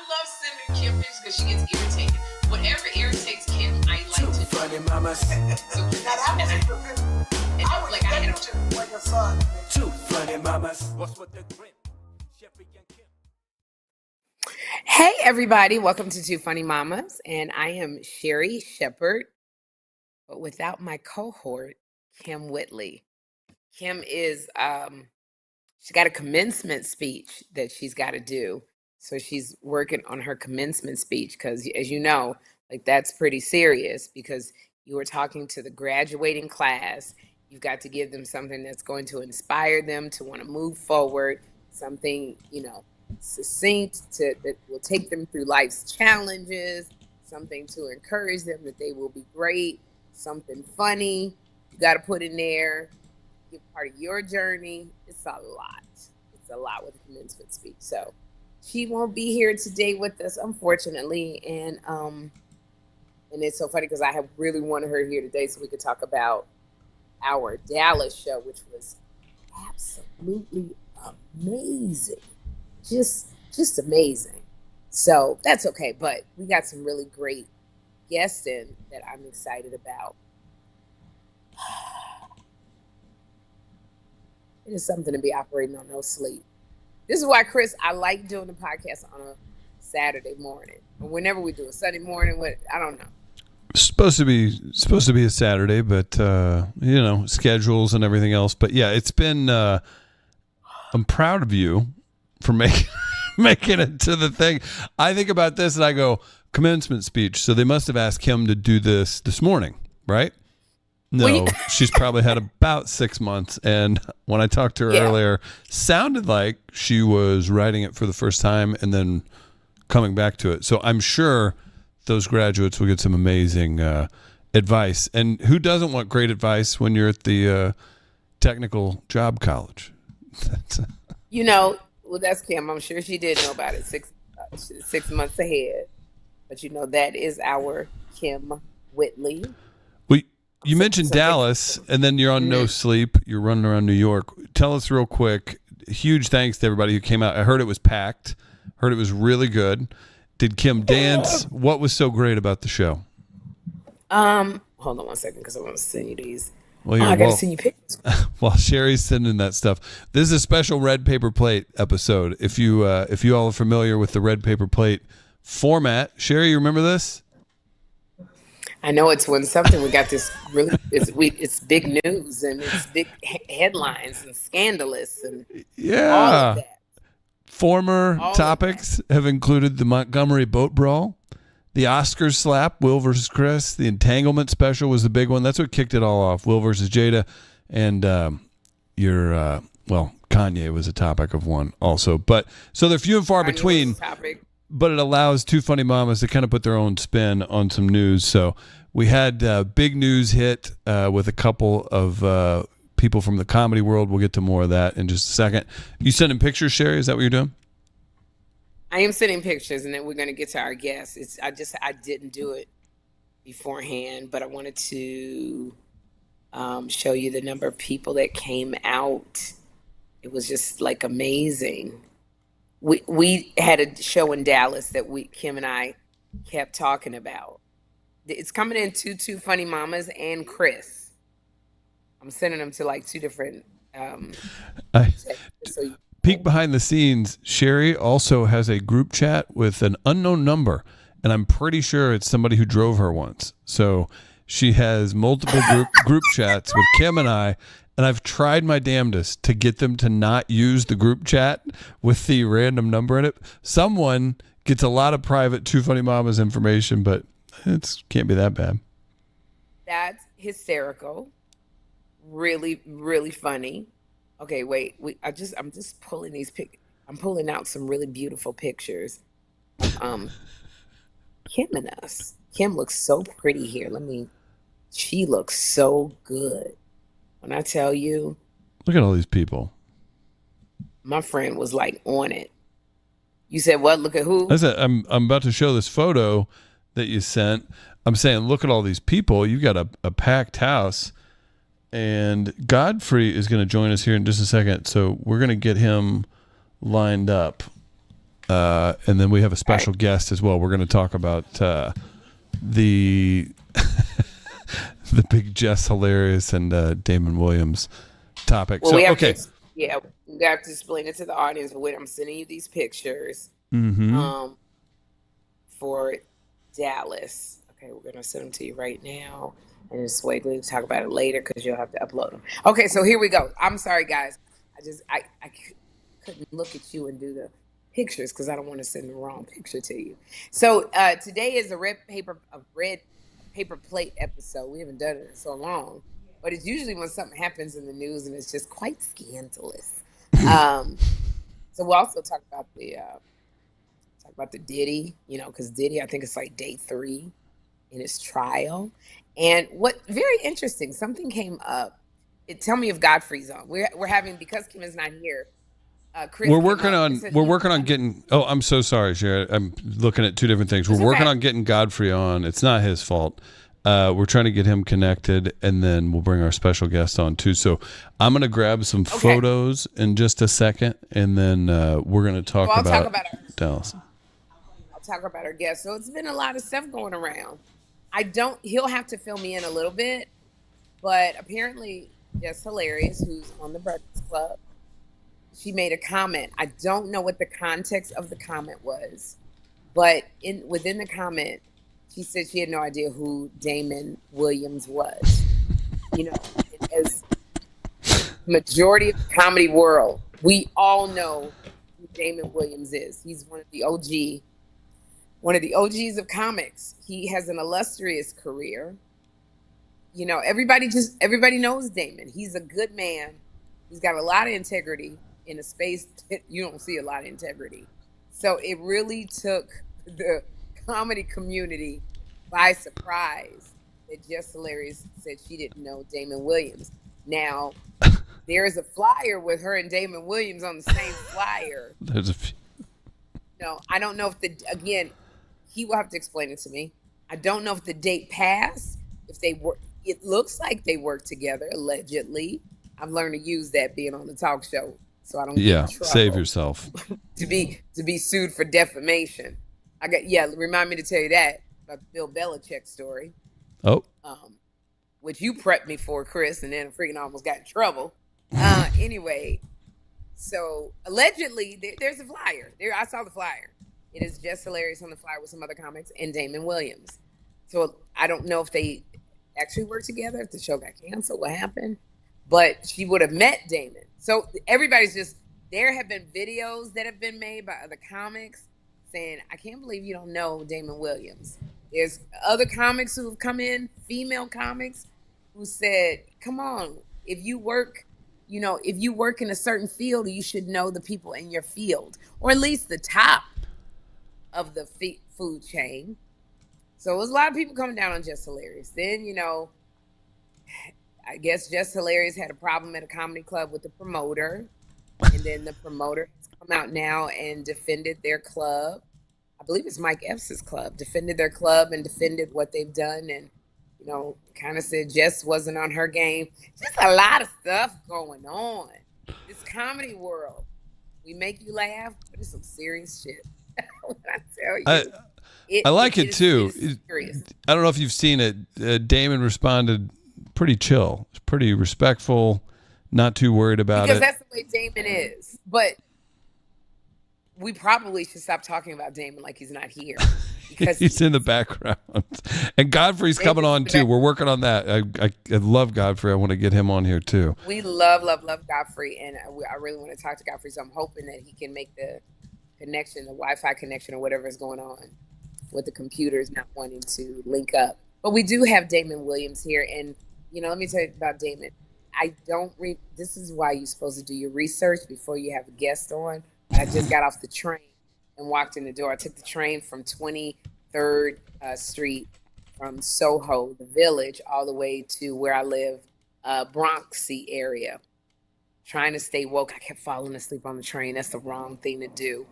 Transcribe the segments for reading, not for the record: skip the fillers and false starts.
love sending Kym pictures because she gets irritated. Whatever irritates Kym, I like to do. Funny mamas. So Two funny mamas. What's with the grip? Sherri and Kym. Hey everybody, welcome to Two Funny Mamas, and I am Sherri Shepherd, but without my cohort, Kym Whitley. Kym is, she's got a commencement speech that she's got to do, so she's working on her commencement speech because, as you know, like that's pretty serious because you were talking to the graduating class. You've got to give them something that's going to inspire them to want to move forward, something, succinct that will take them through life's challenges, something to encourage them that they will be great, something funny you got to put in there, give part of your journey. It's a lot. It's a lot with the commencement speech. So she won't be here today with us, unfortunately, and it's so funny because I have really wanted her here today so we could talk about our Dallas show, which was absolutely amazing. Just amazing. So that's okay. But we got some really great guests in that I'm excited about. It is something to be operating on no sleep. This is why, Chris, I like doing the podcast on a Saturday morning. Or whenever we do a Sunday morning, I don't know. Supposed to be a Saturday, but schedules and everything else. But yeah, it's been. I'm proud of you for making it to the thing. I think about this and I go commencement speech. So they must have asked Kym to do this morning, right? No, she's probably had about 6 months. And when I talked to her earlier, sounded like she was writing it for the first time and then coming back to it. So I'm sure those graduates will get some amazing advice. And who doesn't want great advice when you're at the technical job college? Well, that's Kym. I'm sure she did know about it 6 months ahead. But that is our Kym Whitley. Well, you mentioned Dallas, and then you're on no sleep. You're running around New York. Tell us real quick. Huge thanks to everybody who came out. I heard it was packed. Heard it was really good. Did Kym dance? What was so great about the show? Hold on one second because I want to send you these. Well, I got to send you pictures. While Sherri's sending that stuff, this is a special red paper plate episode. If you all are familiar with the red paper plate format, Sherri, you remember this? I know it's when something we got this really it's big news and it's big headlines and scandalous and all of that. Former topics have included the Montgomery boat brawl, the Oscars slap, Will versus Chris, the entanglement special was the big one. That's what kicked it all off. Will versus Jada, and Kanye was a topic of one also. But so they're few and far between. But it allows Two Funny Mamas to kind of put their own spin on some news. So we had big news hit with a couple of people from the comedy world. We'll get to more of that in just a second. You sending pictures, Sherri? Is that what you're doing? I am sending pictures, and then we're going to get to our guests. I didn't do it beforehand, but I wanted to show you the number of people that came out. It was just like amazing. We had a show in Dallas that Kym and I kept talking about. It's coming in Two Funny Mamas and Chris. I'm sending them to like two different. Peek behind the scenes. Sherri also has a group chat with an unknown number, and I'm pretty sure it's somebody who drove her once. So she has multiple group chats with Kym and I. And I've tried my damnedest to get them to not use the group chat with the random number in it. Someone gets a lot of private Two Funny Mamas information, but it can't be that bad. That's hysterical. Really, really funny. Okay, wait. I'm just pulling these I'm pulling out some really beautiful pictures. Kym and us. Kym looks so pretty here. She looks so good. When I tell you, look at all these people. My friend was like on it. You said what? Look at who? I said I'm about to show this photo that you sent. I'm saying, look at all these people. You got a packed house, and Godfrey is going to join us here in just a second. So we're going to get him lined up. And then we have a special guest as well. We're going to talk about the the big Jess Hilarious and Damon Williams topic. Well, So, we have okay. we have to explain it to the audience. But wait, I'm sending you these pictures Mm-hmm. for Dallas. Okay, we're going to send them to you right now. And just wait, we'll talk about it later because you'll have to upload them. Okay, so here we go. I'm sorry, guys. I couldn't look at you and do the pictures because I don't want to send the wrong picture to you. So today is a red paper plate episode. We haven't done it in so long, but it's usually when something happens in the news and it's just quite scandalous. So we'll also talk about the Diddy, because Diddy, I think it's like day 3 in his trial. And what very interesting, something came up. Tell me if Godfrey's on. We're having, because Kym is not here. Chris, We're working on getting. Oh, I'm so sorry, Sherri. I'm looking at 2 different things. We're working on getting Godfrey on. It's not his fault. We're trying to get him connected, and then we'll bring our special guest on too. So I'm going to grab some photos in just a second, and then we're going to talk about Dallas. I'll talk about our guest. So it's been a lot of stuff going around. He'll have to fill me in a little bit, but apparently Jess Hilarious, who's on the Breakfast Club, she made a comment. I don't know what the context of the comment was, but within the comment, she said she had no idea who Damon Williams was. As majority of the comedy world, we all know who Damon Williams is. He's one of the OGs of comics. He has an illustrious career. Everybody knows Damon. He's a good man. He's got a lot of integrity in a space that you don't see a lot of integrity. So it really took the comedy community by surprise that Jess Hilarious said she didn't know Damon Williams. Now, there is a flyer with her and Damon Williams on the same flyer. There's a few. No, I don't know if he will have to explain it to me. I don't know if the date passed, if they were. It looks like they work together, allegedly. I've learned to use that being on the talk show, so I don't get in trouble. Save yourself. to be sued for defamation. Remind me to tell you that about the Bill Belichick story. Oh. Which you prepped me for, Chris, and then I freaking almost got in trouble. Anyway, so allegedly there's a flyer. I saw the flyer. It is Jess Hilarious on the flyer with some other comics and Damon Williams. So I don't know if they actually worked together, if the show got canceled, what happened. But she would have met Damon. So everybody's there have been videos that have been made by other comics saying, I can't believe you don't know Damon Williams. There's other comics who have come in, female comics, who said, come on, if you work in a certain field, you should know the people in your field, or at least the top of the food chain. So it was a lot of people coming down on Jess Hilarious. Then, I guess Jess Hilarious had a problem at a comedy club with the promoter. And then the promoter has come out now and defended their club. I believe it's Mike Epps' club. Defended their club and defended what they've done. And, kind of said Jess wasn't on her game. Just a lot of stuff going on. This comedy world. We make you laugh, but it's some serious shit. When I tell you. I like it too. I don't know if you've seen it. Damon responded pretty chill, pretty respectful, not too worried about because it. That's the way Damon is. But we probably should stop talking about Damon like he's not here. Because he's in the background. And Godfrey's coming on too. We're working on that. I love Godfrey. I want to get him on here too. We love Godfrey. And I really want to talk to Godfrey. So I'm hoping that he can make the connection, the Wi-Fi connection or whatever is going on with the computers not wanting to link up. But we do have Damon Williams here. And, let me tell you about Damon. This is why you're supposed to do your research before you have a guest on. I just got off the train and walked in the door. I took the train from 23rd Street from Soho, the Village, all the way to where I live, Bronxy area. Trying to stay woke. I kept falling asleep on the train. That's the wrong thing to do.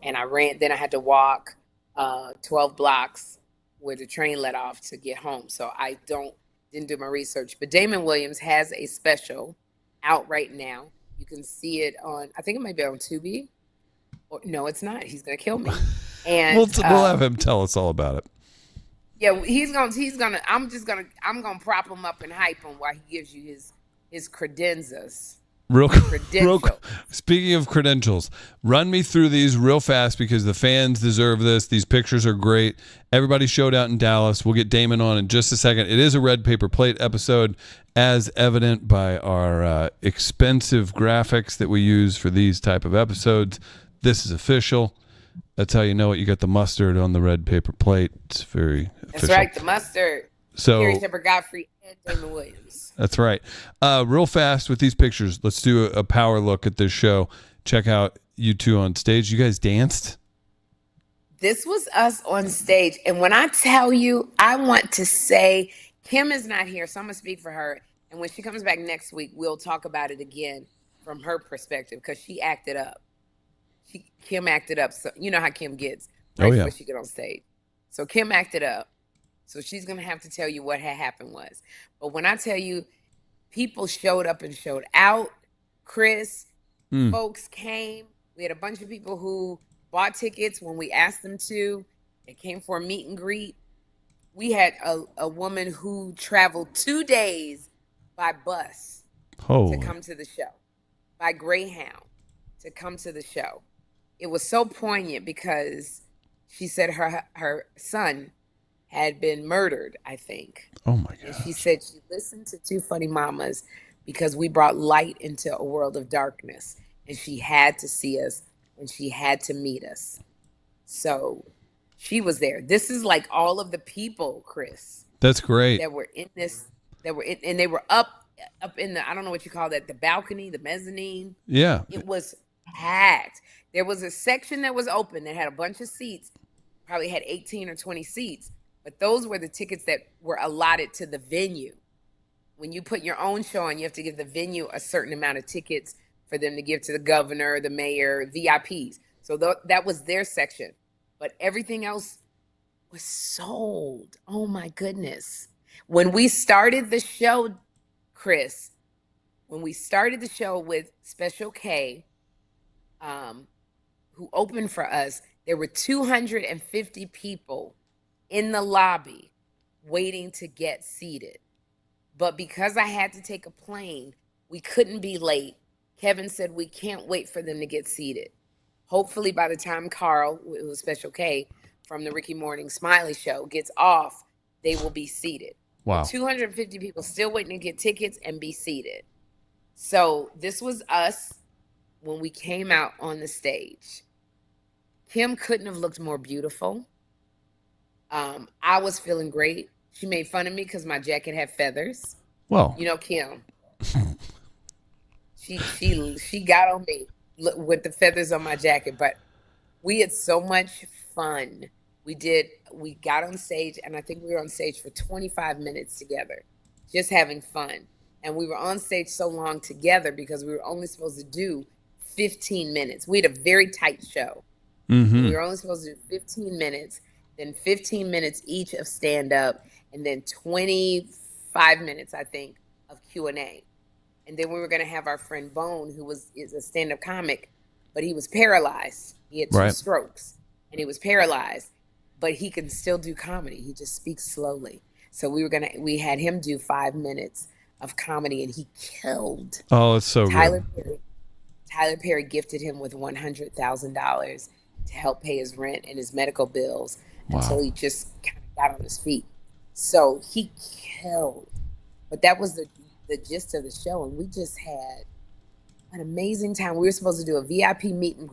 And I ran. Then I had to walk 12 blocks where the train let off to get home. So I didn't do my research. But Damon Williams has a special out right now. You can see it on, I think it might be on Tubi. Or, no, it's not. He's gonna kill me. And We'll have him tell us all about it. yeah, he's gonna. I'm gonna prop him up and hype him while he gives you his credenzas. Speaking of credentials, run me through these real fast because the fans deserve this. These pictures are great. Everybody showed out in Dallas. We'll get Damon on in just a second. It is a red paper plate episode, as evident by our expensive graphics that we use for these type of episodes. This is official. That's how you know it. You got the mustard on the red paper plate. It's very official. That's right, the mustard. So, Sherri, Sherri, Godfrey, and Damon Williams. That's right. Real fast with these pictures, let's do a power look at this show. Check out you two on stage. You guys danced? This was us on stage. And when I tell you, I want to say, Kym is not here, so I'm going to speak for her. And when she comes back next week, we'll talk about it again from her perspective because she acted up. Kym acted up. So you know how Kym gets right before she get on stage. So Kym acted up. So she's going to have to tell you what had happened was. But when I tell you, people showed up and showed out. Chris, folks came. We had a bunch of people who bought tickets when we asked them to. They came for a meet and greet. We had a woman who traveled 2 days by bus to come to the show, by Greyhound to come to the show. It was so poignant because she said her son had been murdered, I think. Oh my God. And she said she listened to Two Funny Mamas because we brought light into a world of darkness. And she had to see us and she had to meet us. So she was there. This is like all of the people, Chris. That's great. That were in this, and they were up in the, I don't know what you call that, the balcony, the mezzanine. Yeah. It was packed. There was a section that was open that had a bunch of seats, probably had 18 or 20 seats. But those were the tickets that were allotted to the venue. When you put your own show on, you have to give the venue a certain amount of tickets for them to give to the governor, the mayor, VIPs. So that was their section. But everything else was sold. Oh, my goodness. When we started the show, Chris, when we started the show with Special K, who opened for us, there were 250 people in the lobby waiting to get seated. But because I had to take a plane, we couldn't be late. Kevin said we can't wait for them to get seated. Hopefully by the time Carl, it was Special K from the Ricky Morning Smiley Show, gets off, they will be seated. Wow. 250 people still waiting to get tickets and be seated. So this was us when we came out on the stage. Kym couldn't have looked more beautiful. I was feeling great. She made fun of me because my jacket had feathers. Well, you know, Kym. She got on me with the feathers on my jacket, but we had so much fun. We got on stage, and I think we were on stage for 25 minutes together, just having fun. And we were on stage so long together because we were only supposed to do 15 minutes. We had a very tight show. Mm-hmm. We were only supposed to do 15 minutes, then 15 minutes each of stand-up, and then 25 minutes, I think, of Q&A. And then we were going to have our friend Bone, who is a stand-up comic, but he was paralyzed. He had two strokes, and he was paralyzed, but he can still do comedy. He just speaks slowly. So we had him do 5 minutes of comedy, and he killed. Oh, it's so good. Tyler Perry gifted him with $100,000 to help pay his rent and his medical bills until he just kind of got on his feet. So he killed. But that was the gist of the show, and we just had an amazing time. We were supposed to do a VIP meet and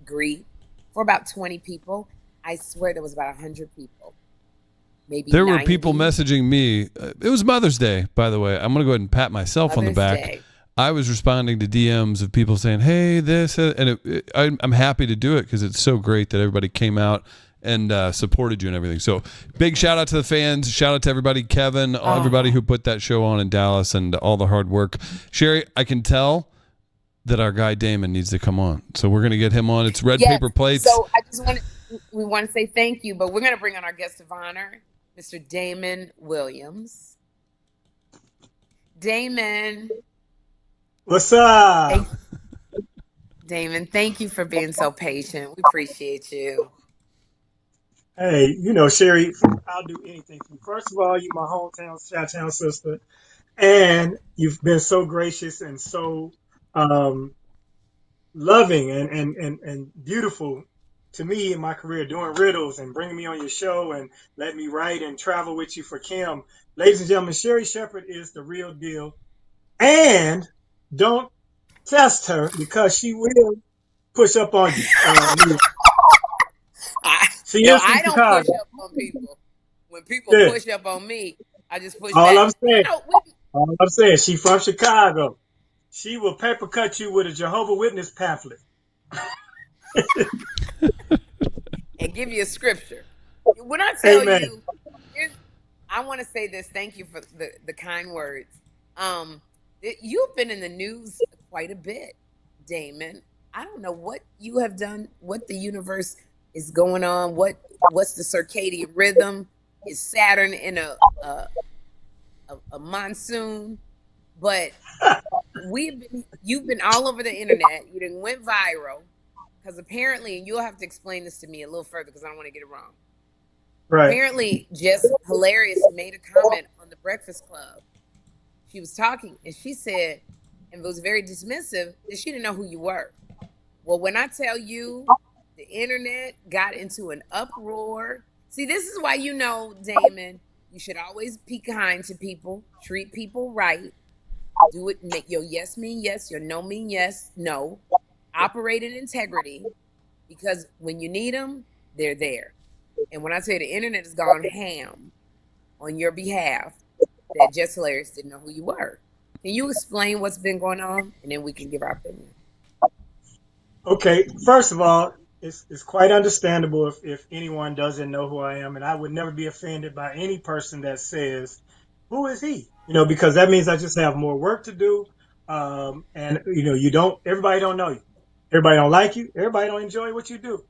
greet for about 20 people. I swear there was about 100 people. Maybe there 90. were people messaging me. It was Mother's Day, by the way. I'm going to go ahead and pat myself on the back. Day. I was responding to DMs of people saying, hey, this, and I'm happy to do it because it's so great that everybody came out and supported you and everything. So big shout out to the fans. Shout out to everybody, Kevin, everybody who put that show on in Dallas and all the hard work. Sherri, I can tell that our guy Damon needs to come on. So we're going to get him on. It's red paper plates. So we want to say thank you, but we're going to bring on our guest of honor, Mr. Damon Williams. Damon. What's up? Damon, thank you for being so patient. We appreciate you. Hey, Sherri, I'll do anything for you. First of all, you my hometown, Chi-town sister, and you've been so gracious and so um, loving and beautiful to me in my career, doing riddles and bringing me on your show and letting me write and travel with you for Kym. Ladies and gentlemen, Sherri Shepherd is the real deal. And don't test her because she will push up on you. She No, is from I don't push Chicago. up on people. When people Yeah. push up on me, I just push All back. I'm saying, We, she from Chicago. She will paper cut you with a Jehovah Witness pamphlet. and give you a scripture. When I tell Amen. you, I want to say this. Thank you for the kind words. You've been in the news quite a bit, Damon. I don't know what you have done, what the universe is going on, what's the circadian rhythm? Is Saturn in a monsoon? But you've been all over the internet. You didn't went viral because apparently, and you'll have to explain this to me a little further because I don't want to get it wrong. Right. Apparently, Jess Hilarious made a comment on the Breakfast Club. She was talking and she said, and was very dismissive, that she didn't know who you were. Well, when I tell you the internet got into an uproar, see, this is why Damon, you should always be kind to people, treat people right, do it, make your yes mean yes, your no mean yes, no, operate in integrity, because when you need them, they're there. And when I say the internet has gone ham on your behalf, that Jess Hilarious didn't know who you were. Can you explain what's been going on, and then we can give our opinion? Okay. First of all, it's quite understandable if anyone doesn't know who I am, and I would never be offended by any person that says, "Who is he?" Because that means I just have more work to do. And everybody don't know you, everybody don't like you, everybody don't enjoy what you do.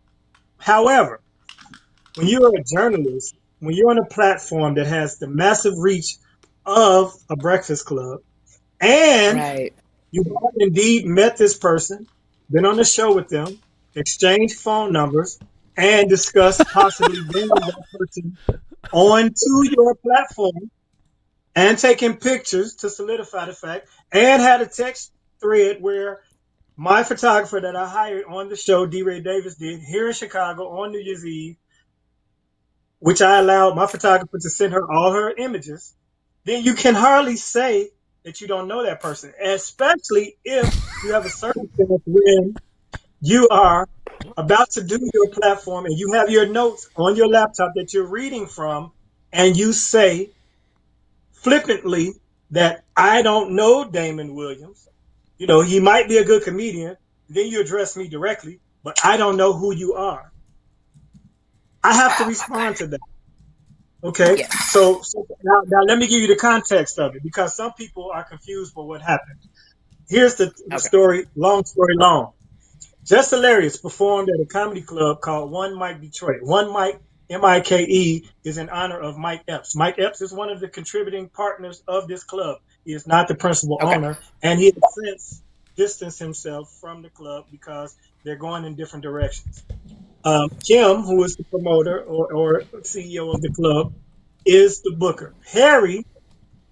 However, when you're a journalist, when you're on a platform that has the massive reach of a Breakfast Club, and Right. you have indeed met this person, been on the show with them, exchanged phone numbers, and discussed possibly bringing that person onto your platform and taking pictures to solidify the fact, and had a text thread where my photographer that I hired on the show, D. Ray Davis, did here in Chicago on New Year's Eve, which I allowed my photographer to send her all her images, then you can hardly say that you don't know that person, especially if you have a circumstance when you are about to do your platform and you have your notes on your laptop that you're reading from, and you say flippantly that I don't know Damon Williams. He might be a good comedian. Then you address me directly, but I don't know who you are. I have to Oh my respond God. to that. Okay, Yes. so now let me give you the context of it because some people are confused for what happened. Here's the Okay. story, long story long. Jess Hilarious performed at a comedy club called One Mike Detroit. One Mike, Mike, is in honor of Mike Epps. Mike Epps is one of the contributing partners of this club. He is not the principal Okay. owner, and he has since distanced himself from the club because they're going in different directions. Kym, who is the promoter or CEO of the club, is the booker. Harry,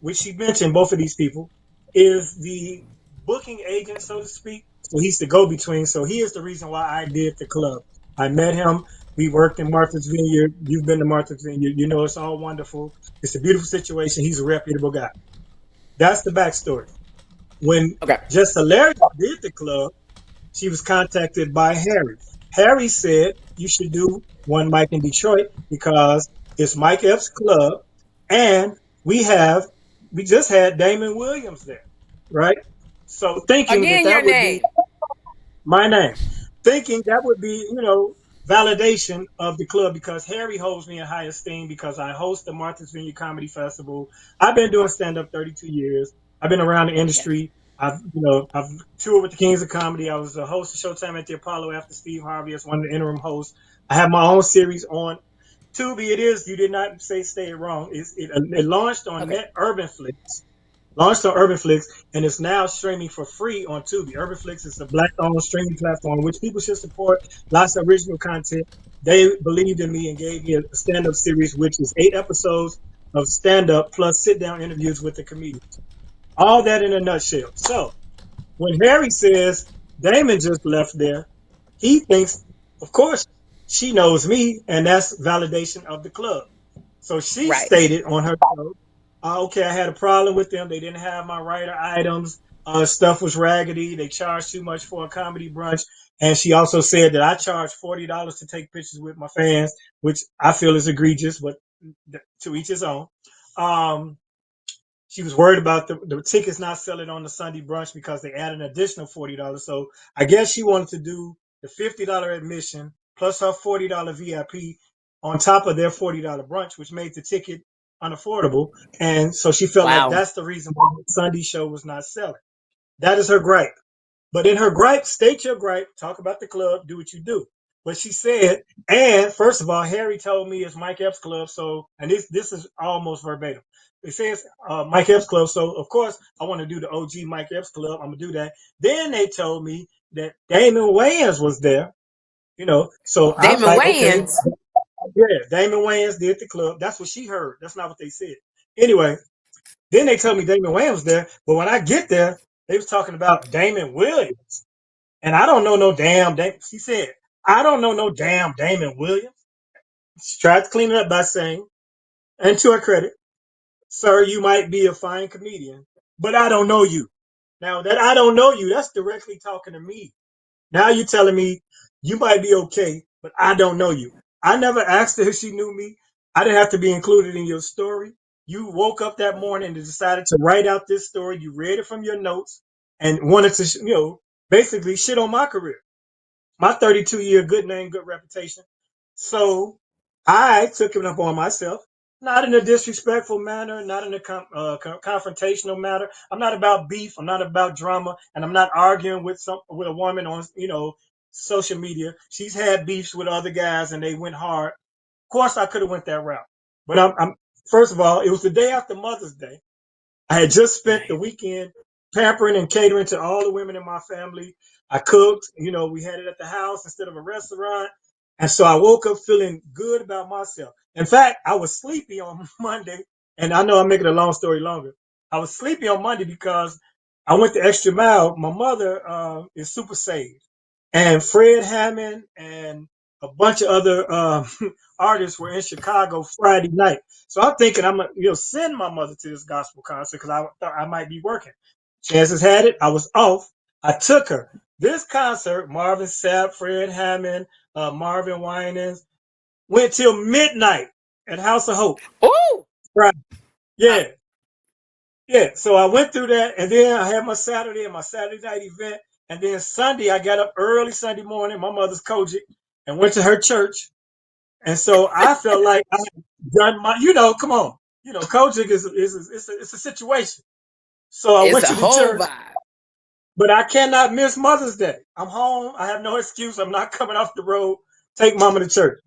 which she mentioned, both of these people, is the booking agent, so to speak. So he's the go-between. So he is the reason why I did the club. I met him. We worked in Martha's Vineyard. You've been to Martha's Vineyard. It's all wonderful. It's a beautiful situation. He's a reputable guy. That's the backstory. When Okay. Jess Hilarious did the club, she was contacted by Harry. Harry said, you should do One Mike in Detroit because it's Mike Epps' club, and we just had Damon Williams there, right? So thinking that Again, your that would be name. my name, thinking that would be, validation of the club because Harry holds me in high esteem because I host the Martha's Vineyard Comedy Festival. I've been doing stand-up 32 years. I've been around the Yes. industry. I've toured with the Kings of Comedy. I was a host of Showtime at the Apollo after Steve Harvey as one of the interim hosts. I have my own series on Tubi. It is, you did not say stay it wrong. It launched on Okay. Net Urban Flicks, launched on UrbanFlix, and is now streaming for free on Tubi. UrbanFlix is a black-owned streaming platform which people should support. Lots of original content. They believed in me and gave me a stand-up series, which is 8 episodes of stand-up plus sit-down interviews with the comedians. All that in a nutshell. So when Harry says Damon just left there, he thinks, of course, she knows me, and that's validation of the club. So she Right. stated on her show, okay, I had a problem with them. They didn't have my writer items. Stuff was raggedy. They charged too much for a comedy brunch. And she also said that I charged $40 to take pictures with my fans, which I feel is egregious, but to each his own. Um, she was worried about the tickets not selling on the Sunday brunch because they added an additional $40. So I guess she wanted to do the $50 admission plus her $40 VIP on top of their $40 brunch, which made the ticket unaffordable. And so she felt like Wow. that's the reason why the Sunday show was not selling. That is her gripe. But in her gripe, state your gripe, talk about the club, do what you do. But she said, and first of all, Harry told me it's Mike Epps' club, so, and this is almost verbatim. It says Mike Epps' club, so of course I want to do the OG Mike Epps' club. I'm gonna do that. Then they told me that Damon Wayans was there, so I was Damon like, okay, Wayans. yeah, Damon Wayans did the club. That's what she heard. That's not what they said. Anyway, then they told me Damon Wayans was there, but when I get there, they was talking about Damon Williams. And I don't know no damn. She said, I don't know no damn Damon Williams. She tried to clean it up by saying, and to her credit, sir, you might be a fine comedian, but I don't know you. Now that I don't know you, that's directly talking to me. Now you're telling me you might be okay, but I don't know you. I never asked her if she knew me. I didn't have to be included in your story. You woke up that morning and decided to write out this story. You read it from your notes and wanted to, basically shit on my career, my 32-year good name, good reputation. So I took it upon myself, not in a disrespectful manner, not in a confrontational manner. I'm not about beef. I'm not about drama, and I'm not arguing with a woman on social media. She's had beefs with other guys, and they went hard. Of course, I could have went that route, but I'm first of all, it was the day after Mother's Day. I had just spent the Right. weekend pampering and catering to all the women in my family. I cooked, we had it at the house instead of a restaurant. And so I woke up feeling good about myself. In fact, I was sleepy on Monday. And I know I'm making a long story longer. I was sleepy on Monday because I went the extra mile. My mother is super saved. And Fred Hammond and a bunch of other artists were in Chicago Friday night. So I'm thinking I'm gonna send my mother to this gospel concert because I thought I might be working. Chances had it I was off. I took her. This concert, Marvin Sapp, Fred Hammond, Marvin Winans, went till midnight at House of Hope. Oh, Right. Yeah. Yeah. So I went through that, and then I had my Saturday and my Saturday night event. And then Sunday, I got up early Sunday morning, my mother's Kojic, and went to her church. And so I felt like I had done my, come on, Kojic it's a situation. So I it's went a to the whole church, vibe. but I cannot miss Mother's Day. I'm home. I have no excuse. I'm not coming off the road. Take mama to church.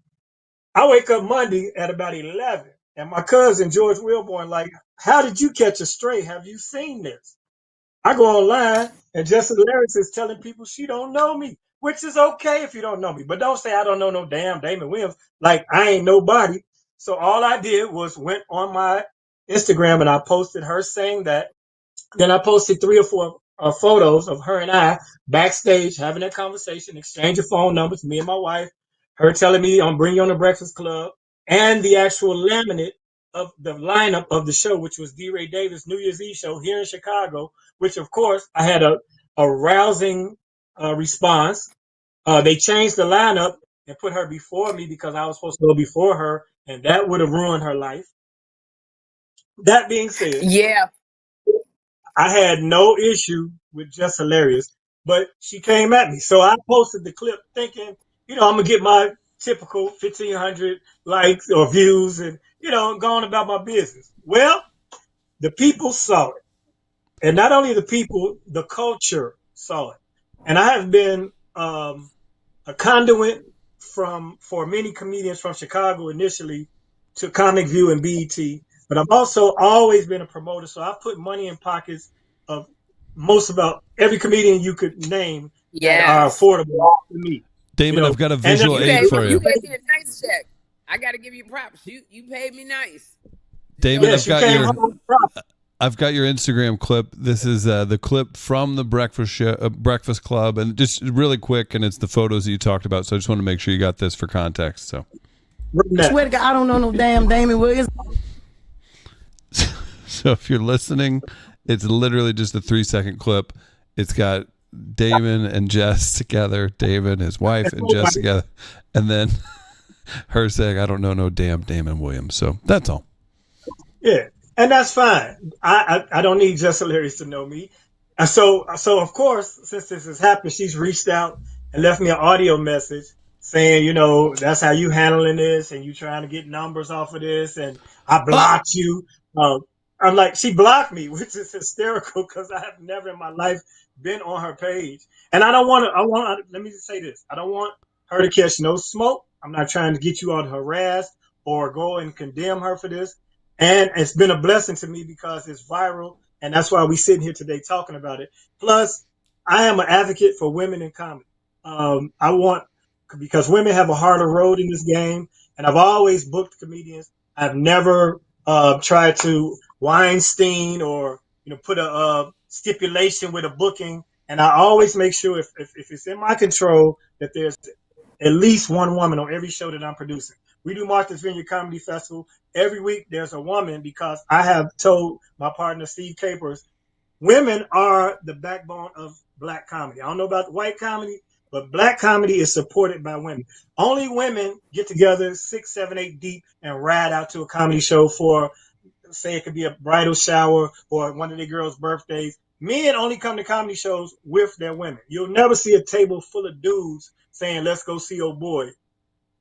I wake up Monday at about 11, and my cousin George Wilborn like, how did you catch a stray? Have you seen this? I go online, and Jess Hilarious is telling people she don't know me, which is okay if you don't know me, but don't say I don't know no damn Damon Williams. Like I ain't nobody. So all I did was went on my Instagram and I posted her saying that. Then I posted 3 or 4 photos of her and I backstage having that conversation, exchanging phone numbers, me and my wife, her telling me I'm bringing you on the Breakfast Club, and the actual laminate of the lineup of the show, which was D. Ray Davis' New Year's Eve show here in Chicago, which of course I had a rousing response. They changed the lineup and put her before me because I was supposed to go before her, and that would have ruined her life. That being said, Yeah. I had no issue with Jess Hilarious, but she came at me. So I posted the clip thinking, I'm gonna get my typical 1,500 likes or views and, going about my business. Well, the people saw it. And not only the people, the culture saw it. And I have been a conduit for many comedians from Chicago initially to Comic View and BET. but I've also always been a promoter. So I've put money in pockets of most about every comedian you could name that are Yes. affordable to me. Damon, I've got a visual You aid gave, for you you. gave me a nice check. I got to give you props. You paid me nice. Damon, Yes, you came home proud. I've got your Instagram clip. This is the clip from the Breakfast Club, and just really quick, and it's the photos that you talked about. So I just want to make sure you got this for context. So, I swear to God, I don't know no damn Damon Williams. so if you're listening, it's literally just a 3-second clip. It's got Damon and Jess together, Damon, his wife, and Jess together, and then her saying, "I don't know no damn Damon Williams." So that's all. Yeah, and that's fine. I don't need Jess Hilarious to know me. And so of course, since this has happened, she's reached out and left me an audio message saying, that's how you handling this, and you trying to get numbers off of this, and I blocked you. I'm like, she blocked me, which is hysterical because I have never in my life been on her page, and I don't want to. Let me just say this: I don't want her to catch no smoke. I'm not trying to get you all harassed or go and condemn her for this. And it's been a blessing to me because it's viral. And that's why we're sitting here today talking about it. Plus, I am an advocate for women in comedy. Because women have a harder road in this game. And I've always booked comedians. I've never tried to Weinstein or, put a stipulation with a booking. And I always make sure if it's in my control that there's at least one woman on every show that I'm producing. We do Martha's Vineyard Comedy Festival. Every week there's a woman because I have told my partner Steve Capers, women are the backbone of black comedy. I don't know about white comedy, but black comedy is supported by women. Only women get together 6, 7, 8 deep and ride out to a comedy show for, say it could be a bridal shower or one of their girls' birthdays. Men only come to comedy shows with their women. You'll never see a table full of dudes saying, let's go see old boy.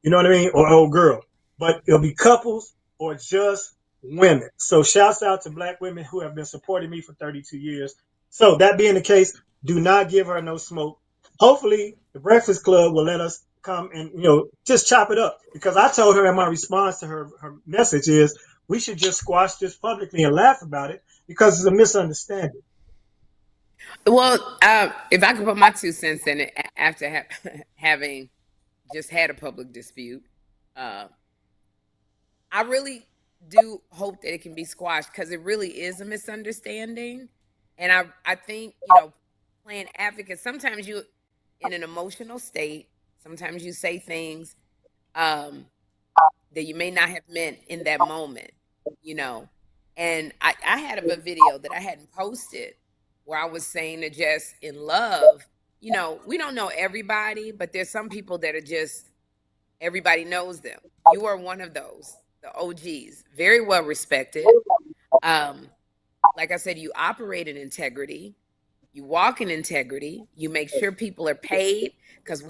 You know what I mean? Or old girl. But it'll be couples or just women. So shouts out to black women who have been supporting me for 32 years. So that being the case, do not give her no smoke. Hopefully the Breakfast Club will let us come and, just chop it up. Because I told her in my response to her message is we should just squash this publicly and laugh about it because it's a misunderstanding. Well, if I could put my 2 cents in it after having just had a public dispute, I really do hope that it can be squashed because it really is a misunderstanding. And I think, playing advocate, sometimes you in an emotional state, sometimes you say things that you may not have meant in that moment, And I had a video that I hadn't posted where I was saying to Jess in love, we don't know everybody, but there's some people that are just, everybody knows them. You are one of those, the OGs, very well respected. Like I said, you operate in integrity. You walk in integrity. You make sure people are paid because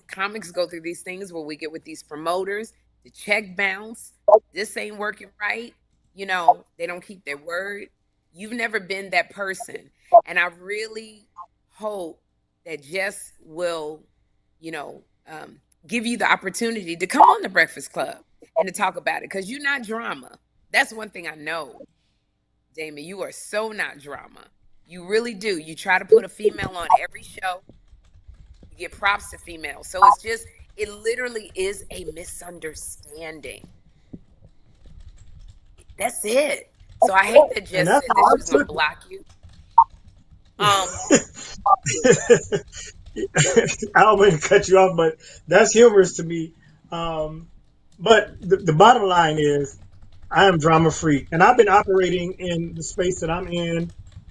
comics go through these things where we get with these promoters, the check bounce. This ain't working right. They don't keep their word. You've never been that person. And I really hope that Jess will, give you the opportunity to come on the Breakfast Club and to talk about it because you're not drama. That's one thing I know, Damon. You are so not drama. You really do. You try to put a female on every show. You give props to females. So it literally is a misunderstanding. That's it. So I hate that Jess said that she's going to block you. I don't mean to cut you off, but that's humorous to me. But the bottom line is I am drama free, and I've been operating in the space that I'm in,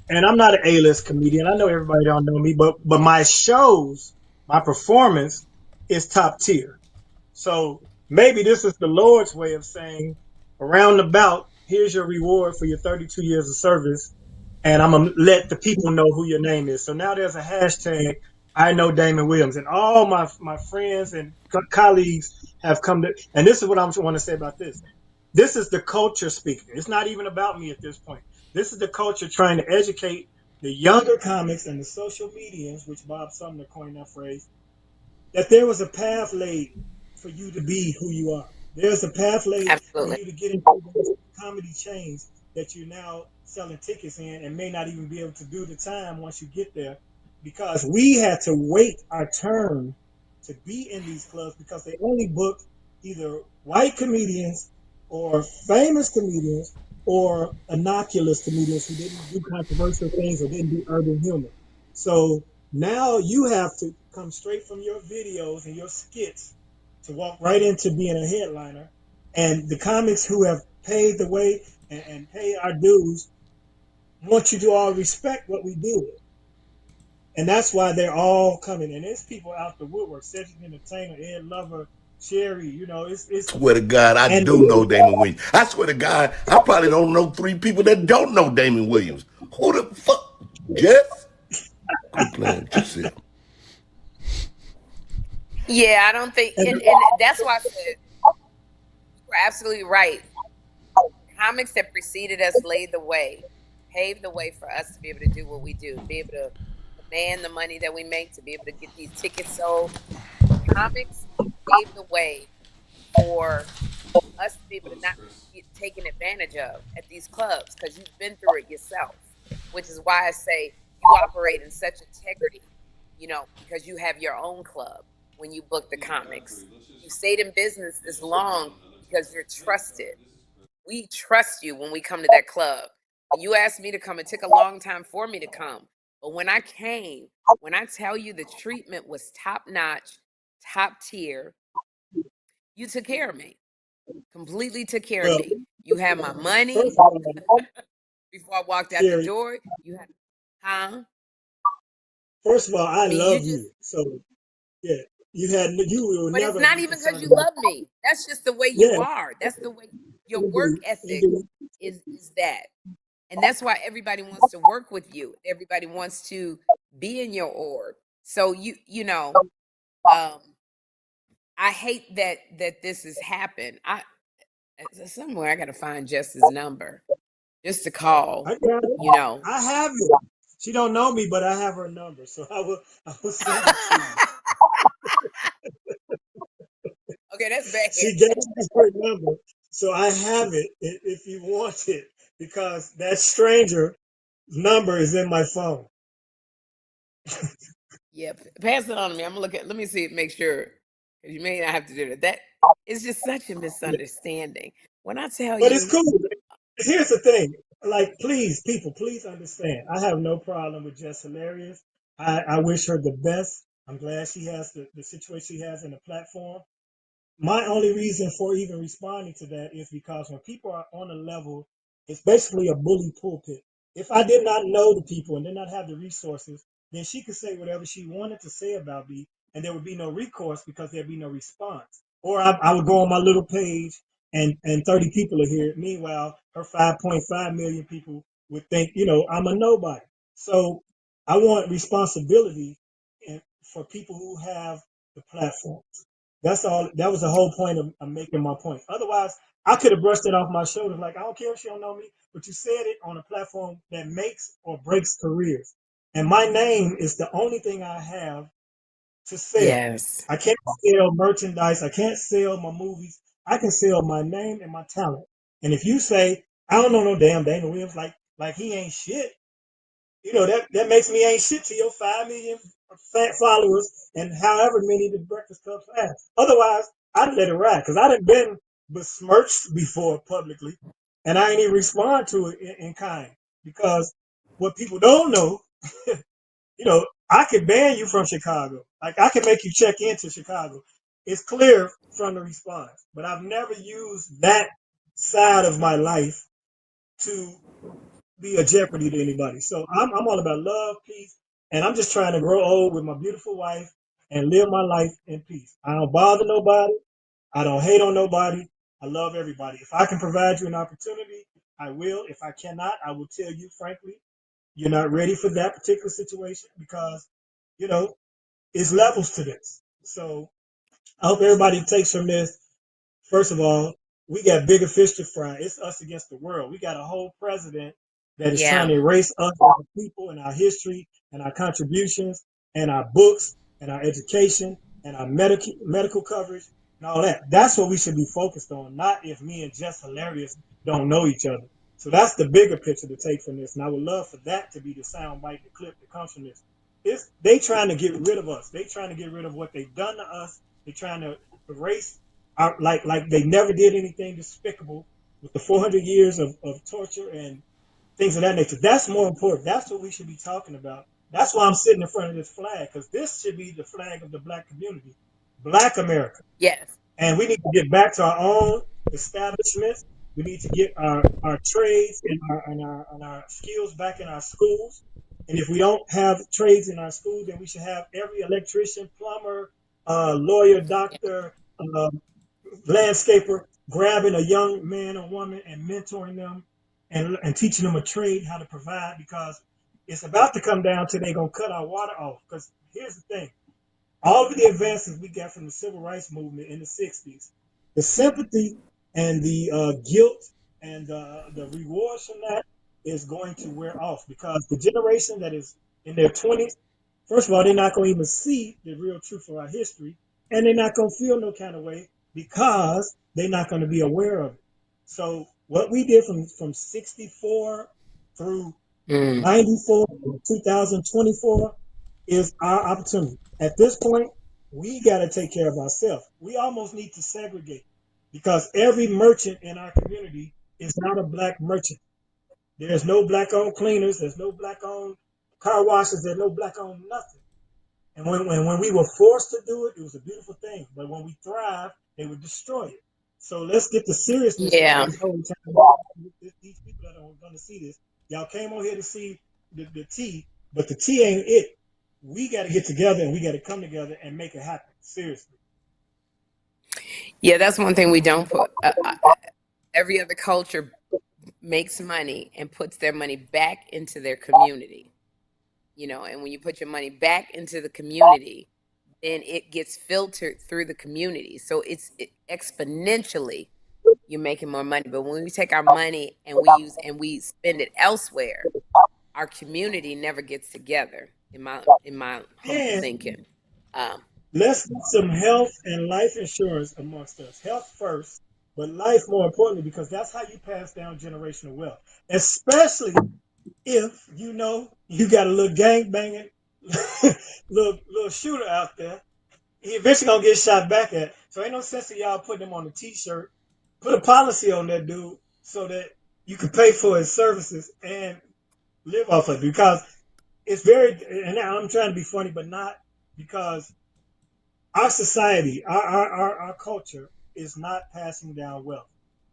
and I'm not an A-list comedian. I know everybody don't know me, but my shows, my performance is top tier. So maybe this is the Lord's way of saying, around about, here's your reward for your 32 years of service. And I'm going to let the people know who your name is. So now there's a hashtag, I know Damon Williams. And all my friends and colleagues have come to, and this is what I want to say about this. This is the culture speaking. It's not even about me at this point. This is the culture trying to educate the younger comics and the social medians, which Bob Sumner coined that phrase, that there was a path laid for you to be who you are. There's a path laid for you to get into comedy chains that you're now selling tickets in and may not even be able to do the time once you get there because we had to wait our turn to be in these clubs because they only booked either white comedians or famous comedians or innocuous comedians who didn't do controversial things or didn't do urban humor. So now you have to come straight from your videos and your skits to walk right into being a headliner. And the comics who have paid the way and paid our dues want you to all respect what we did. And that's why they're all coming. And there's people out the woodwork, Cedric Entertainer, Ed Lover, Sherri, it's Swear to God, I and do know Damon Williams. I swear to God, I probably don't know 3 people that don't know Damon Williams. Who the fuck? Jess? Quit playing with yourself. Yeah, I don't think, and and that's why I said you're absolutely right. Comics that preceded us laid the way, paved the way for us to be able to do what we do, to be able to demand the money that we make, to be able to get these tickets sold. Comics paved the way for us to be able to not get taken advantage of at these clubs because you've been through it yourself, which is why I say you operate in such integrity, because you have your own club when you book the comics. You stayed in business this long because you're trusted. We trust you when we come to that club. When you asked me to come, it took a long time for me to come. But when I came, when I tell you the treatment was top notch, top tier, you took care of me. Completely took care of well, me. You had my money first of all, before I walked out the Sherri, door. You had, huh? first of all, I I mean, you love just, you. So yeah, you will but it's never not be even because concerned you about love me. That's just the way you yeah, are. That's the way your work indeed, ethic indeed. is that. And that's why everybody wants to work with you. Everybody wants to be in your org. So um, I hate that this has happened. Somewhere I gotta find Jess's number just to call, I got it. you know. I have it. She don't know me, but I have her number, so I will send it to you. Okay, that's bad. She gave me her number, so I have it if you want it because that stranger number is in my phone. Yeah, pass it on to me. I'm gonna look at. Let me see, make sure, because you may not have to do that. That is just such a misunderstanding. When I tell But it's you, cool. Here's the thing. Like, please, people, please understand. I have no problem with Jess Hilarious. I wish her the best. I'm glad she has the situation she has in the platform. My only reason for even responding to that is because when people are on a level, it's basically a bully pulpit. If I did not know the people and did not have the resources, then she could say whatever she wanted to say about me, and there would be no recourse because there'd be no response. Or I would go on my little page and 30 people are here. Meanwhile, her 5.5 million people would think, I'm a nobody. So I want responsibility for people who have the platform. That's all. That was the whole point of making my point. Otherwise, I could have brushed it off my shoulders. Like, I don't care if she don't know me, but you said it on a platform that makes or breaks careers. And my name is the only thing I have to sell. yes, I can't sell merchandise. I can't sell my movies. I can sell my name and my talent. And if you say, I don't know no damn Dana Williams, like he ain't shit, that makes me ain't shit to your 5 million followers and however many the Breakfast Club has. Otherwise, I'd let it ride because I done been besmirched before publicly, and I ain't even respond to it in kind because what people don't know, I could ban you from Chicago. Like I could make you check into Chicago. It's clear from the response, but I've never used that side of my life to be a jeopardy to anybody. So I'm all about love, peace, and I'm just trying to grow old with my beautiful wife and live my life in peace. I don't bother nobody. I don't hate on nobody. I love everybody. If I can provide you an opportunity, I will. If I cannot, I will tell you frankly, you're not ready for that particular situation because, you know, it's levels to this. So I hope everybody takes from this. First of all, we got bigger fish to fry. It's us against the world. We got a whole president that is trying yeah, to erase us, our people, and our history, and our contributions, and our books, and our education, and our medical coverage, and all that. That's what we should be focused on. Not if me and Jess Hilarious don't know each other. So that's the bigger picture to take from this. And I would love for that to be the sound bite, the clip that comes from this. They trying to get rid of us. They trying to get rid of what they've done to us. They trying to erase our, like they never did anything despicable with the 400 years of torture and things of that nature. That's more important. That's what we should be talking about. That's why I'm sitting in front of this flag, because this should be the flag of the Black community, Black America. Yes. And we need to get back to our own establishments. We need to get our trades and our skills back in our schools. And if we don't have trades in our schools, then we should have every electrician, plumber, lawyer, doctor, landscaper grabbing a young man or woman and mentoring them and teaching them a trade, how to provide, because it's about to come down to they're going to cut our water off. Because here's the thing. All of the advances we got from the civil rights movement in the 60s, the sympathy and the guilt and the rewards from that is going to wear off, because the generation that is in their 20s, first of all, they're not going to even see the real truth of our history, and they're not going to feel no kind of way because they're not going to be aware of it. So what we did from 64 through 94 to 2024 is our opportunity. At this point, we got to take care of ourselves. We almost need to segregate, because every merchant in our community is not a Black merchant. There's no Black-owned cleaners. There's no Black-owned car washes. There's no Black-owned nothing. And when we were forced to do it, it was a beautiful thing. But when we thrive, they would destroy it. So let's get the seriousness out of this whole time. These people that are going to see this, y'all came on here to see the tea, but the tea ain't it. We got to get together and we got to come together and make it happen. Seriously. Yeah, that's one thing we don't put. Every other culture makes money and puts their money back into their community. You know, and when you put your money back into the community, then it gets filtered through the community. So it's exponentially you're making more money. But when we take our money and we spend it elsewhere, our community never gets together. In my humble thinking. Let's get some health and life insurance amongst us. Health first, but life more importantly, because that's how you pass down generational wealth. Especially if you know you got a little gang banging, little shooter out there. He eventually gonna get shot back at. So ain't no sense of y'all putting him on a t-shirt. Put a policy on that dude so that you can pay for his services and live off of it. Because it's very, and I'm trying to be funny, but not, because our society, our culture is not passing down wealth.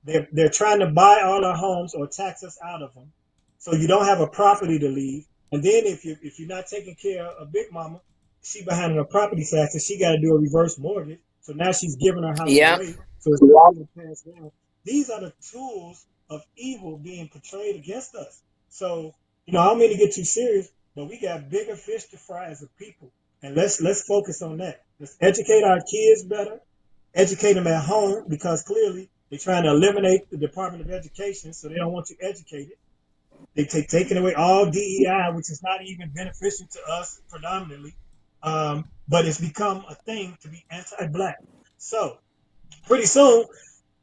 They're trying to buy all our homes or tax us out of them, so you don't have a property to leave. And then if you're not taking care of Big Mama, she behind her property taxes, she got to do a reverse mortgage. So now she's giving her house away. So it's not being passed down. These are the tools of evil being portrayed against us. So I don't mean to get too serious, but we got bigger fish to fry as a people. And let's focus on that. Let's educate our kids better, educate them at home, because clearly they're trying to eliminate the Department of Education, so they don't want you educated. They taking away all DEI, which is not even beneficial to us predominantly, but it's become a thing to be anti-Black. So pretty soon,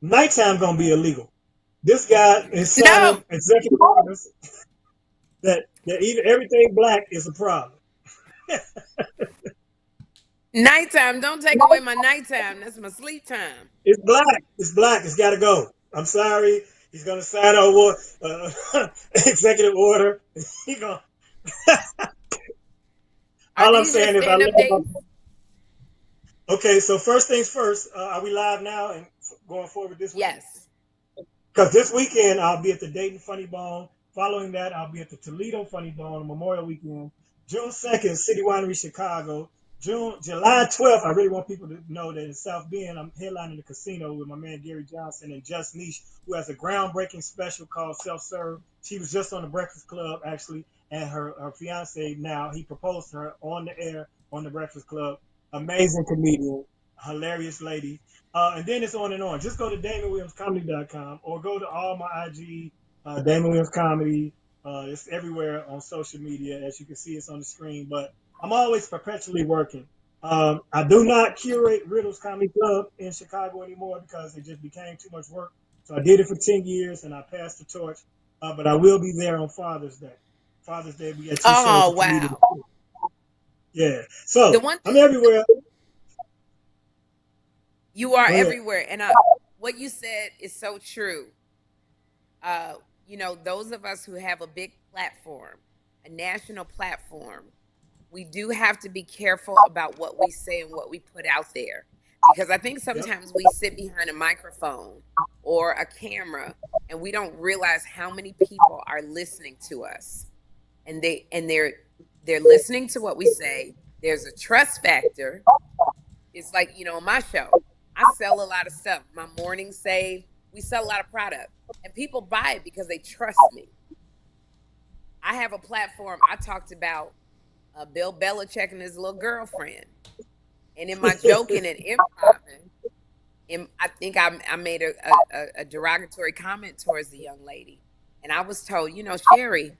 nighttime gonna be illegal. This guy is signing executive orders that even everything Black is a problem. Nighttime, don't take away my nighttime. That's my sleep time. It's Black. It's Black. It's got to go. I'm sorry. He's gonna sign over executive order. He gonna. All I'm saying is I love. Okay, so first things first. Are we live now and going forward this week? Yes. Because this weekend I'll be at the Dayton Funny Bone. Following that, I'll be at the Toledo Funny Bone on Memorial Weekend. June 2nd, City Winery, Chicago. July 12th, I really want people to know that in South Bend, I'm headlining the casino with my man Gary Johnson and Just Niche, who has a groundbreaking special called Self Serve. She was just on the Breakfast Club, actually, and her fiance now, he proposed to her on the air on the Breakfast Club. Amazing comedian, hilarious lady. And then it's on and on. Just go to DamonWilliamsComedy.com or go to all my IG, Damon Williams Comedy. It's everywhere on social media. As you can see, it's on the screen. But I'm always perpetually working. I do not curate Riddle's Comedy Club in Chicago anymore because it just became too much work. So I did it for 10 years, and I passed the torch. But I will be there on Father's Day. Father's Day, we got 2 shows Oh, for comedic. wow. Yeah. So The one I'm thing everywhere. you are Go ahead. everywhere. And what you said is so true. You know, those of us who have a big platform, a national platform, we do have to be careful about what we say and what we put out there. Because I think sometimes we sit behind a microphone or a camera and we don't realize how many people are listening to us. And they're listening to what we say. There's a trust factor. It's like, you know, on my show, I sell a lot of stuff. My morning save, we sell a lot of product. And people buy it because they trust me. I have a platform. I talked about Bill Belichick and his little girlfriend. And in my joking and improv, I think I made a derogatory comment towards the young lady. And I was told, you know, Sherri,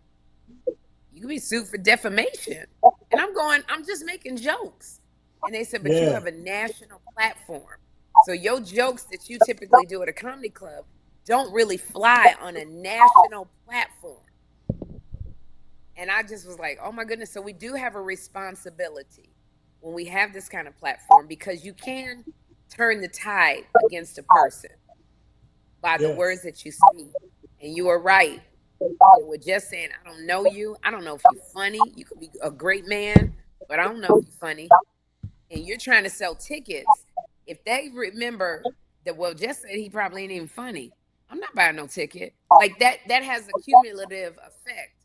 you can be sued for defamation. And I'm just making jokes. And they said, but you have a national platform. So your jokes that you typically do at a comedy club don't really fly on a national platform. And I just was like, oh my goodness. So we do have a responsibility when we have this kind of platform, because you can turn the tide against a person by the words that you speak. And you are right. They were just saying, I don't know you. I don't know if you're funny. You could be a great man, but I don't know if you're funny. And you're trying to sell tickets. If they remember that, well, Jess said he probably ain't even funny, I'm not buying no ticket. Like that has a cumulative effect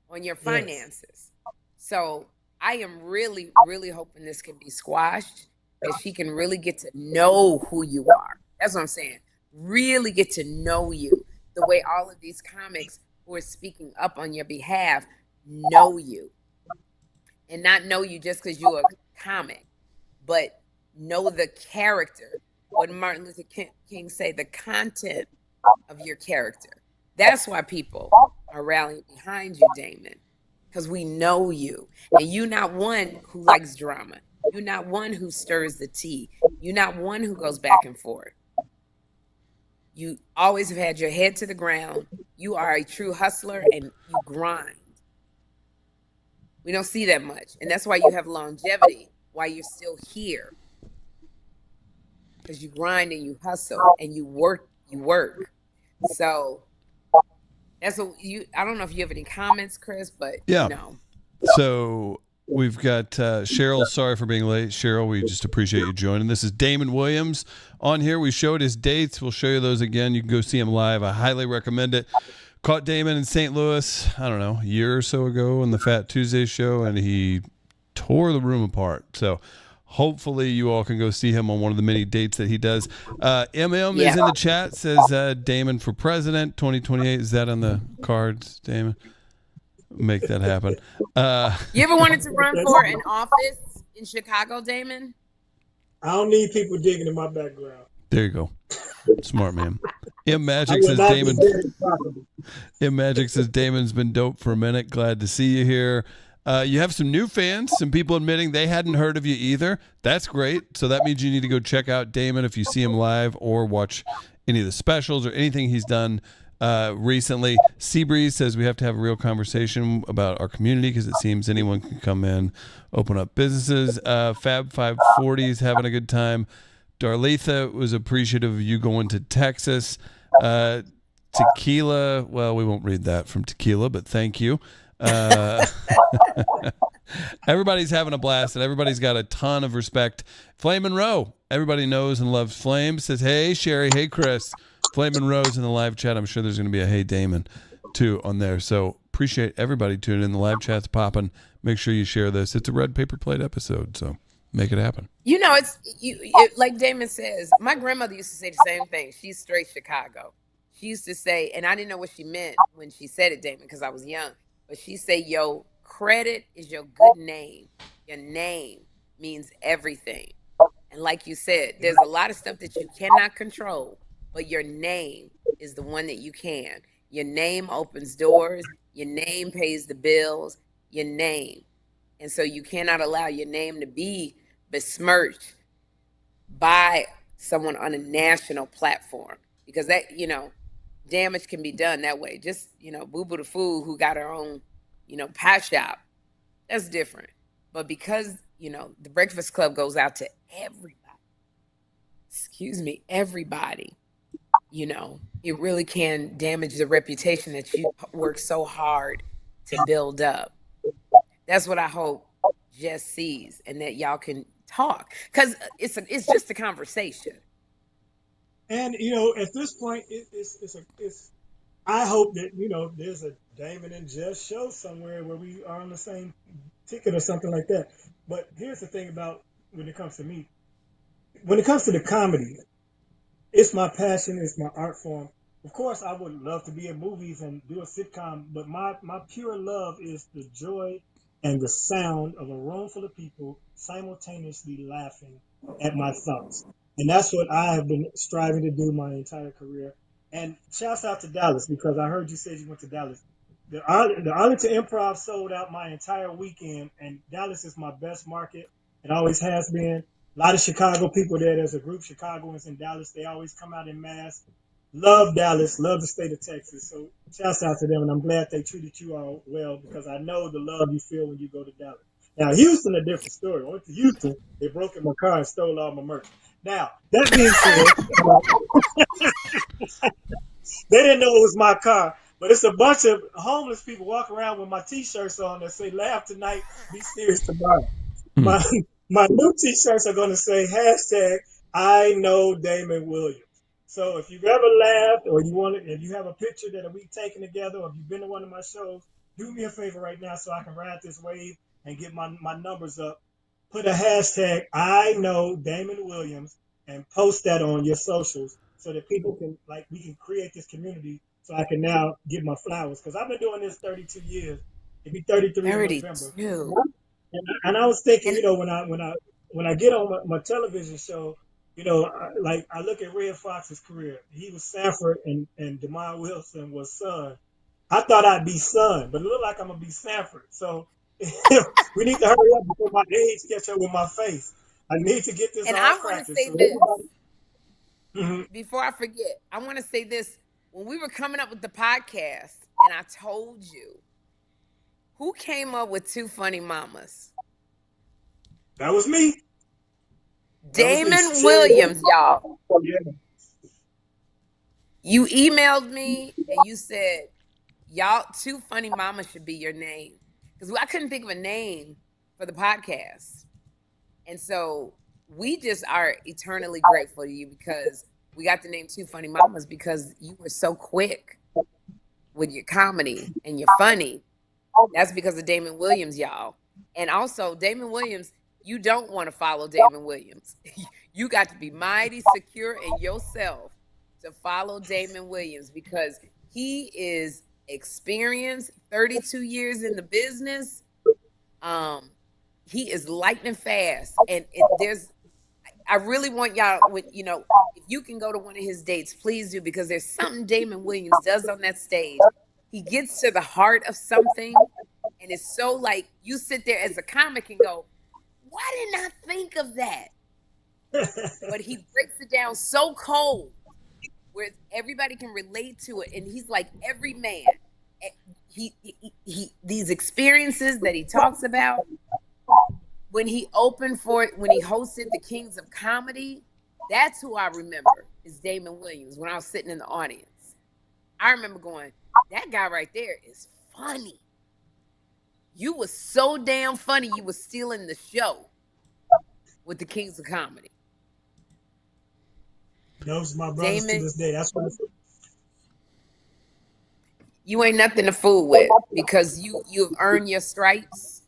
on your finances. So I am really, really hoping this can be squashed, that she can really get to know who you are. That's what I'm saying. Really get to know you the way all of these comics who are speaking up on your behalf know you. And not know you just because you're a comic, but know the character. What Martin Luther King say, the content of your character. That's why people are rallying behind you, Damon, because we know you. And you're not one who likes drama. You're not one who stirs the tea. You're not one who goes back and forth. You always have had your head to the ground. You are a true hustler and you grind. We don't see that much. And that's why you have longevity, why you're still here. Because you grind and you hustle and you work. So that's what I don't know if you have any comments, Chris, but yeah. No. So we've got Cheryl. Sorry for being late. Cheryl, we just appreciate you joining. This is Damon Williams on here. We showed his dates. We'll show you those again. You can go see him live. I highly recommend it. Caught Damon in St. Louis, I don't know, a year or so ago on the Fat Tuesday show, and he tore the room apart. So hopefully you all can go see him on one of the many dates that he does. MM is in the chat, says Damon for president 2028. Is that on the cards, Damon? Make that happen. You ever wanted to run for an office in Chicago, Damon? I don't need people digging in my background. There you go. Smart man. Magic says Damon. Magic says Damon's been dope for a minute. Glad to see you here. You have some new fans, some people admitting they hadn't heard of you either. That's great. So that means you need to go check out Damon if you see him live or watch any of the specials or anything he's done recently. Seabreeze says we have to have a real conversation about our community because it seems anyone can come in, open up businesses. Fab 540 is having a good time. Darletha was appreciative of you going to Texas. Tequila, well, we won't read that from Tequila, but thank you. Everybody's having a blast, and everybody's got a ton of respect. Flame Monroe, everybody knows and loves Flame, says, hey, Sherri, hey, Chris. Flame Monroe's in the live chat. I'm sure there's going to be a hey, Damon, too, on there. So appreciate everybody tuning in. The live chat's popping. Make sure you share this. It's a red paper plate episode, so make it happen. You know, like Damon says, my grandmother used to say the same thing. She's straight Chicago. She used to say, and I didn't know what she meant when she said it, Damon, because I was young. But she said, yo, credit is your good name. Your name means everything. And like you said, there's a lot of stuff that you cannot control, but your name is the one that you can. Your name opens doors. Your name pays the bills. Your name. And so you cannot allow your name to be besmirched by someone on a national platform. because that, damage can be done that way. Just, Boo Boo the Fool who got her own, pie shop, that's different. But because, the Breakfast Club goes out to everybody, it really can damage the reputation that you work so hard to build up. That's what I hope Jess sees, and that y'all can talk, because it's just a conversation. And at this point, I hope that there's a Damon and Jess show somewhere where we are on the same ticket or something like that. But here's the thing about when it comes to me, when it comes to the comedy, it's my passion, it's my art form. Of course, I would love to be in movies and do a sitcom, but my pure love is the joy and the sound of a room full of people simultaneously laughing at my thoughts. And that's what I have been striving to do my entire career. And shouts out to Dallas, because I heard you said you went to Dallas. The Arlington Improv sold out my entire weekend, and Dallas is my best market. It always has been. A lot of Chicago people there. There's a group of Chicagoans in Dallas. They always come out in mass. Love Dallas. Love the state of Texas. So shouts out to them, and I'm glad they treated you all well, because I know the love you feel when you go to Dallas. Now, Houston, a different story. I went to Houston. They broke in my car and stole all my merch. Now, that being said, they didn't know it was my car, but it's a bunch of homeless people walking around with my T-shirts on that say "Laugh tonight, be serious tomorrow." My new T-shirts are going to say hashtag I know Damon Williams. So if you've ever laughed, or if you have a picture that we taken together, or if you've been to one of my shows, do me a favor right now so I can ride this wave and get my numbers up. Put a hashtag I know Damon Williams and post that on your socials, so that people can, we can create this community, so I can now get my flowers, because I've been doing this 32 years. It'll be 33 in November. 32. And I was thinking, And when I get on my television show, I look at Red Fox's career. He was Sanford, and DeMond Wilson was Son. I thought I'd be Son, but it looked like I'm gonna be Sanford. So we need to hurry up before my age catch up with my face. I need to get this and all I want to practice. say So this Mhm. before I forget. I want to say this. When we were coming up with the podcast, and I told you, who came up with Two Funny Mamas? That was me. Damon Williams, y'all. Yeah. You emailed me and you said, y'all, Two Funny Mamas should be your name. Because I couldn't think of a name for the podcast. And so we just are eternally grateful to you, because we got the name Two Funny Mamas because you were so quick with your comedy and you're funny. That's because of Damon Williams, y'all. And also, Damon Williams, you don't want to follow Damon Williams. You got to be mighty secure in yourself to follow Damon Williams, because he is experienced, 32 years in the business. He is lightning fast. And I really want y'all, if you can go to one of his dates, please do, because there's something Damon Williams does on that stage. He gets to the heart of something, and it's so you sit there as a comic and go, why didn't I think of that? But he breaks it down so cold where everybody can relate to it, and he's like every man. He these experiences that he talks about, when he hosted the Kings of Comedy, that's who I remember is Damon Williams. When I was sitting in the audience, I remember going, that guy right there is funny. You was so damn funny, you was stealing the show with the Kings of Comedy. Those are my brothers Damon, to this day. That's what I said. You ain't nothing to fool with, because you've earned your stripes.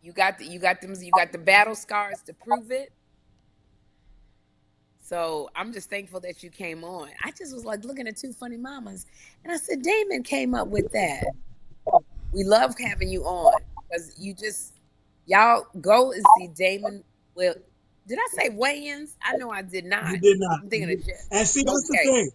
You got the battle scars to prove it. So I'm just thankful that you came on. I just was looking at Two Funny Mamas, and I said, Damon came up with that. We love having you on, because y'all go and see Damon. Well, did I say Wayans? I know I did not. You did not. I'm thinking of Jess. And see, that's the thing.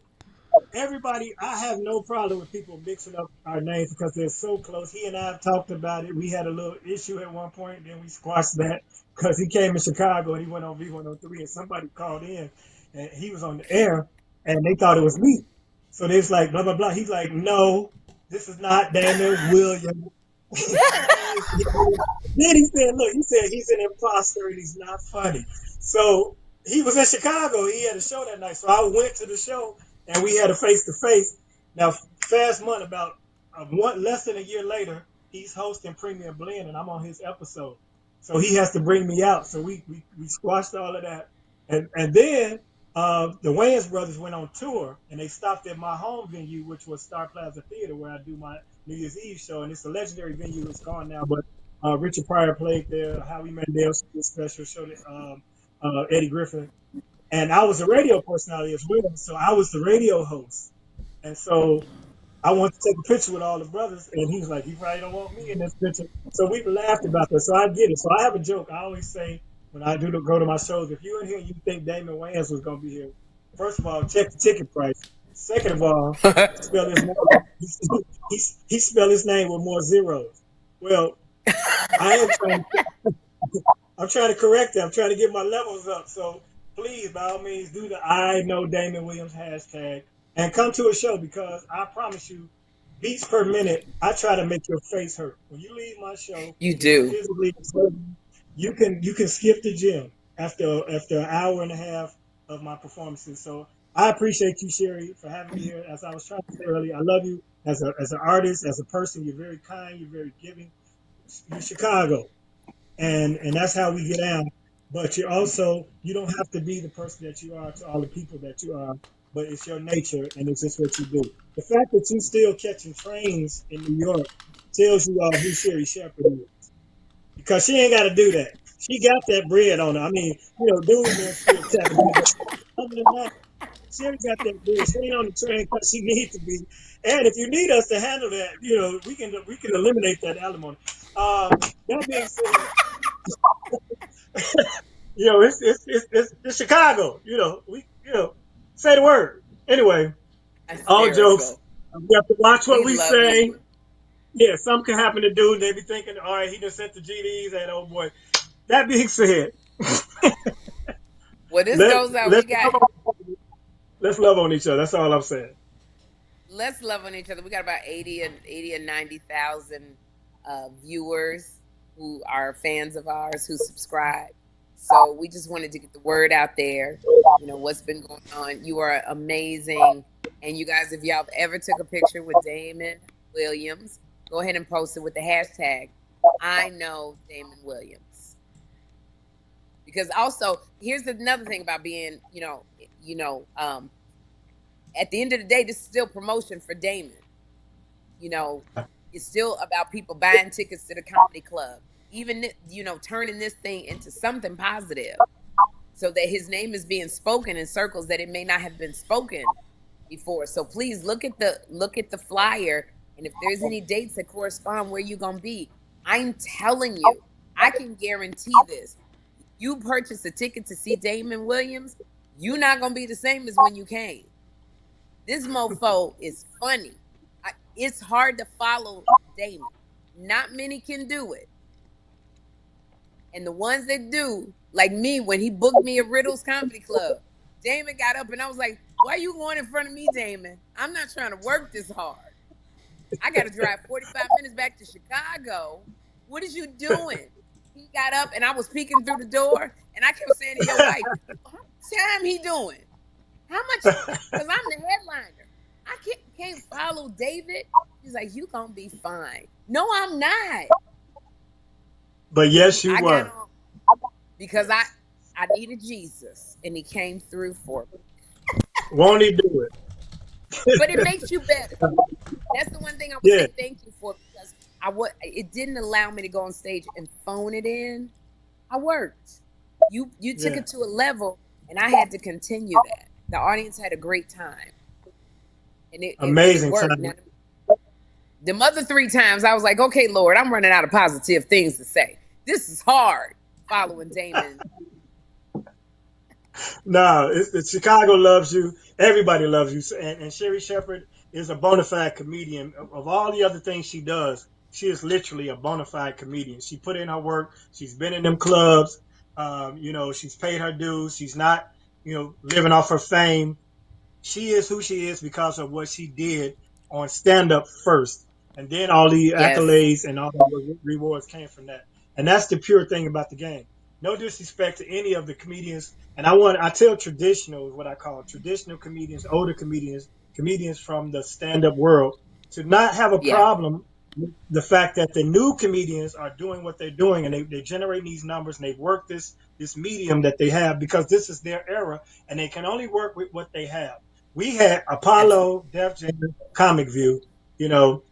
Everybody, I have no problem with people mixing up our names, because they're so close. He and I have talked about it. We had a little issue at one point, then we squashed that, because he came in Chicago and he went on V103, and somebody called in and he was on the air, and they thought it was me. So they was like, blah, blah, blah. He's like, no, this is not Damon Williams. Then he said, look, he said he's an imposter and he's not funny. So he was in Chicago. He had a show that night. So I went to the show and we had a face to face. Now, fast month, about less than a year later, he's hosting Premium Blend and I'm on his episode. So he has to bring me out. So we squashed all of that. And then the Wayans brothers went on tour and they stopped at my home venue, which was Star Plaza Theater, where I do my New Year's Eve show. And it's a legendary venue. It's gone now, but Richard Pryor played there. Howie Mandel special showed it. Eddie Griffin. And I was a radio personality as well. So I was the radio host. And so I wanted to take a picture with all the brothers. And he was like, you probably don't want me in this picture. So we laughed about that. So I get it. So I have a joke. I always say when I do go to my shows, if you're in here and you think Damon Wayans was going to be here, first of all, check the ticket price. Second of all, spell his name. He spelled his name with more zeros. Well, I'm trying to correct it. I'm trying to get my levels up. So please, by all means, do the I know Damon Williams hashtag and come to a show, because I promise you, beats per minute, I try to make your face hurt. When you leave my show, You do. physically, you can skip the gym after an hour and a half of my performances. So I appreciate you, Sherri, for having me here. As I was trying to say earlier, I love you as an artist, as a person. You're very kind. You're very giving. You're Chicago, and that's how we get down. But you don't have to be the person that you are to all the people that you are, but it's your nature and it's just what you do. The fact that you still catching trains in New York tells you all who Sherri Shepherd is, because she ain't got to do that. She got that bread on her. I mean, dudes are still tapping. Other than that, Sherri got that bread. She ain't on the train because she needs to be. And if you need us to handle that, we can eliminate that alimony. That being said, it's Chicago. Say the word. Anyway, all jokes. We have to watch what we say. You. Yeah, something can happen to dude. They be thinking, all right, he just sent the GDs at old boy. That being said, well, this goes out. Let's love on each other. That's all I'm saying. Let's love on each other. We got about 80 and 90,000 viewers who are fans of ours who subscribe. So we just wanted to get the word out there. What's been going on. You are amazing. And you guys, if y'all ever took a picture with Damon Williams, go ahead and post it with the hashtag I know Damon Williams. Because also, here's another thing about being, at the end of the day, this is still promotion for Damon. It's still about people buying tickets to the comedy club. Even, turning this thing into something positive so that his name is being spoken in circles that it may not have been spoken before. So please look at the flyer. And if there's any dates that correspond where you're going to be, I'm telling you, I can guarantee this. You purchase a ticket to see Damon Williams, you're not going to be the same as when you came. This mofo is funny. It's hard to follow Damon. Not many can do it. And the ones that do, like me, when he booked me at Riddle's Comedy Club, Damon got up and I was like, why are you going in front of me, Damon? I'm not trying to work this hard. I got to drive 45 minutes back to Chicago. What is you doing? He got up and I was peeking through the door and I kept saying to your wife, how much time he doing? How much? Because I'm the headliner. I can't follow David. He's like, you going to be fine. No, I'm not. But yes, you were. Because I needed Jesus and he came through for me. Won't he do it? But it makes you better. That's the one thing I would say thank you for, because it didn't allow me to go on stage and phone it in. I worked. You took it to a level and I had to continue that. The audience had a great time. And amazing it worked. time. Now, the other 3 times I was like, okay, Lord, I'm running out of positive things to say. This is hard following Damon. No, Chicago loves you. Everybody loves you. And Sherri Shepherd is a bona fide comedian. Of all the other things she does, she is literally a bona fide comedian. She put in her work. She's been in them clubs. She's paid her dues. She's not, living off her fame. she is who she is because of what she did on stand up first. And then all the Yes. accolades and all the rewards came from that. And that's the pure thing about the game. No disrespect to any of the comedians. And I tell traditional, what I call traditional comedians, older comedians, comedians from the stand up world, to not have a Yeah. problem with the fact that the new comedians are doing what they're doing, and they're generating these numbers, and they've worked this medium that they have because this is their era, and they can only work with what they have. We had Absolutely. Apollo, Def Jam, Comic View, you know,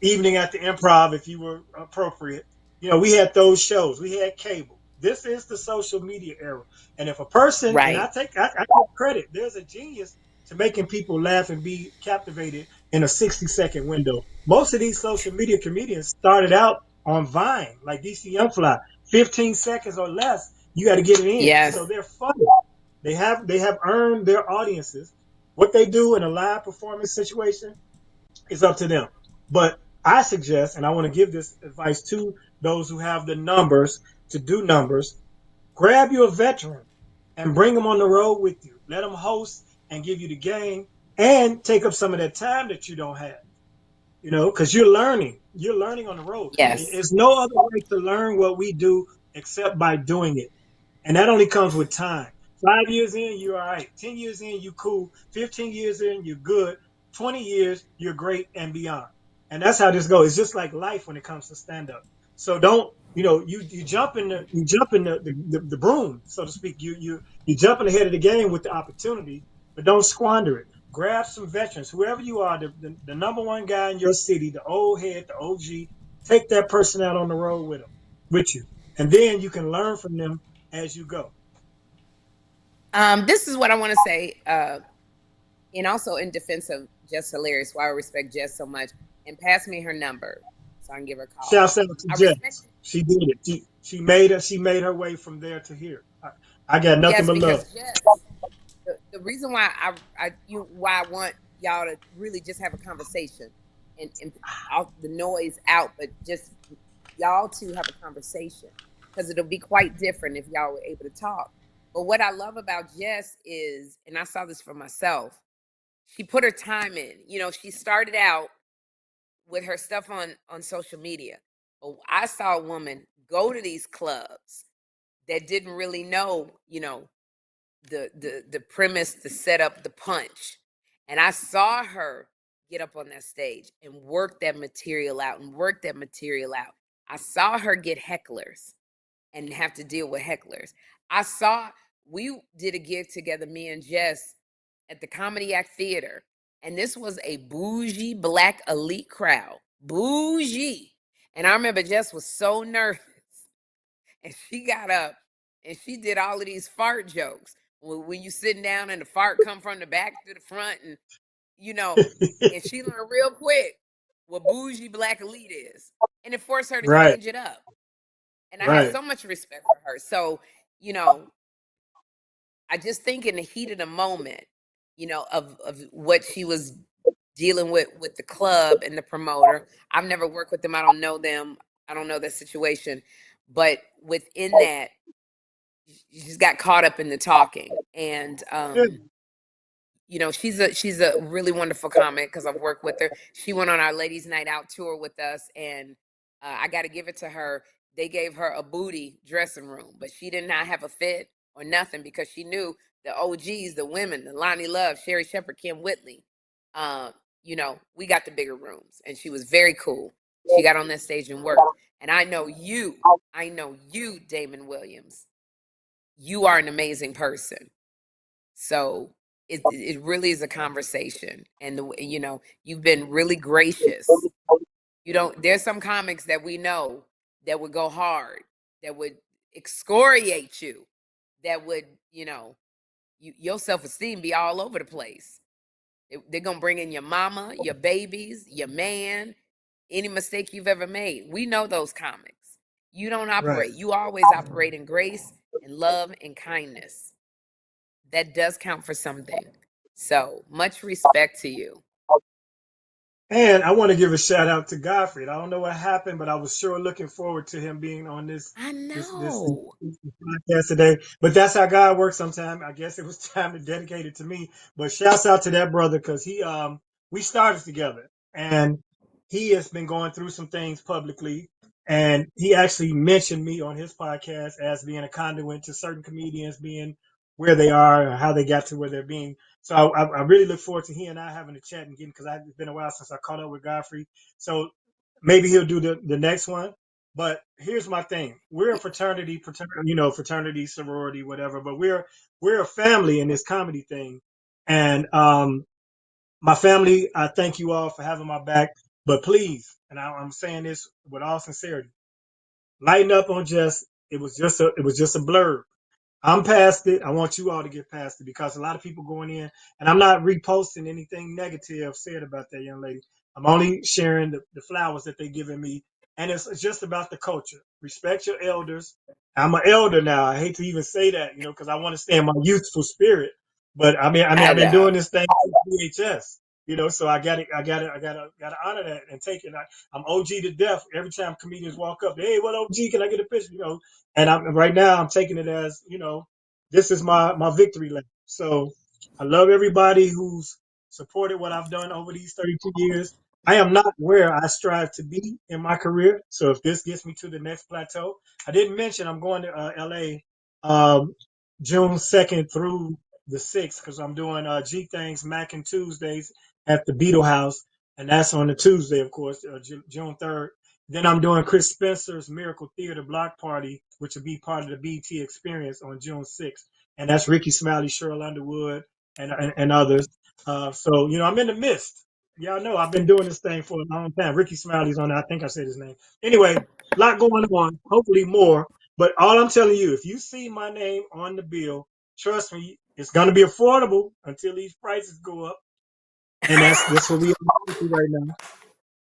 Evening at the Improv, if you were appropriate. We had those shows. We had cable. This is the social media era. And if a person, and Right. I give credit, there's a genius to making people laugh and be captivated in a 60-second window. Most of these social media comedians started out on Vine, like DC Young Fly, 15 seconds or less. You got to get it in. Yes. So they're funny. They have earned their audiences. What they do in a live performance situation is up to them. But I suggest, and I want to give this advice to those who have the numbers to do numbers, grab you a veteran and bring them on the road with you. Let them host and give you the game and take up some of that time that you don't have. Because you're learning. You're learning on the road. Yes. There's no other way to learn what we do except by doing it. And that only comes with time. 5 years in, you're all right. 10 years in, you cool. 15 years in, you're good. 20 years, you're great and beyond. And that's how this goes. It's just like life when it comes to stand up. So don't, you jump in the broom, so to speak. You jumping ahead of the game with the opportunity, but don't squander it. Grab some veterans, whoever you are, the number one guy in your city, the old head, the OG. Take that person out on the road with you, and then you can learn from them as you go. This is what I want to say, and also in defense of Jess Hilarious, why I respect Jess so much, and pass me her number so I can give her a call. Shouts out to I respect. Jess. She did it. She made her way from there to here. I got nothing Yes, but love. because Jess, the reason why why I want y'all to really just have a conversation and all the noise out, but just y'all two have a conversation, because it'll be quite different if y'all were able to talk. But what I love about Jess is, and I saw this for myself, she put her time in. She started out with her stuff on social media. But I saw a woman go to these clubs that didn't really know, the premise, the setup, the punch. And I saw her get up on that stage and work that material out and work that material out. I saw her get hecklers and have to deal with hecklers. We did a gig together, me and Jess, at the Comedy Act Theater. And this was a bougie black elite crowd. Bougie. And I remember Jess was so nervous. And she got up and she did all of these fart jokes. When you sitting down and the fart come from the back to the front, and and she learned real quick what bougie black elite is. And it forced her to Right, change it up. And I have right. so much respect for her. So, you know, I just think in the heat of the moment, of what she was dealing with the club and the promoter. I've never worked with them. I don't know them. I don't know their situation. But within that, she just got caught up in the talking. And Yeah, she's a really wonderful comic because I've worked with her. She went on our ladies' night out tour with us, and I got to give it to her. They gave her a booty dressing room, but she did not have a fit or nothing because she knew the OGs, the women, the Lonnie Love, Sherri Shepherd, Kym Whitley. Uh, we got the bigger rooms, and she was very cool. She got on that stage and worked. And I know you, Damon Williams. You are an amazing person. So it really is a conversation, and you've been really gracious. There's some comics that we know that would go hard, that would excoriate you, that would your self-esteem be all over the place. They're gonna bring in your mama, your babies, your man, any mistake you've ever made. We know those comics. You don't right. operate. You always operate in grace and love and kindness. That does count for something. So much respect to you. And I want to give a shout out to Godfrey. I don't know what happened, but I was sure looking forward to him being on I this know. podcast today. But that's how God works sometimes. I guess it was time to dedicate it to me. But shouts out to that brother because we started together and he has been going through some things publicly. And he actually mentioned me on his podcast as being a conduit to certain comedians being where they are and how they got to where they're being. So I really look forward to he and I having a chat and getting, because it's been a while since I caught up with Godfrey. So maybe he'll do the next one. But here's my thing: we're a fraternity, fraternity, sorority, whatever. But we're a family in this comedy thing, and my family, I thank you all for having my back. But please, and I'm saying this with all sincerity, lighten up on Jess. It was just a blurb. I'm past it. I want you all to get past it because a lot of people going in, and I'm not reposting anything negative said about that young lady. I'm only sharing the flowers that they're giving me, and it's just about the culture. Respect your elders. I'm an elder now. I hate to even say that, because I want to stay in my youthful spirit. But I I've been know. doing this thing since VHS, so I gotta honor that and take it. I'm OG to death. Every time comedians walk up, hey, what OG? Can I get a picture? And right now I'm taking it as, this is my victory lap. So I love everybody who's supported what I've done over these 32 years. I am not where I strive to be in my career. So if this gets me to the next plateau, I didn't mention I'm going to LA June 2nd through the 6th because I'm doing G Things Mac and Tuesdays at the Beetle House. And that's on the Tuesday, of course, June 3rd. Then I'm doing Chris Spencer's Miracle Theater Block Party, which will be part of the BT Experience on June 6th. And that's Ricky Smiley, Cheryl Underwood, and others. So, I'm in the midst. Y'all know I've been doing this thing for a long time. Ricky Smiley's on it. I think I said his name. Anyway, a lot going on, hopefully more. But all I'm telling you, if you see my name on the bill, trust me, it's going to be affordable until these prices go up. And that's what we are right now.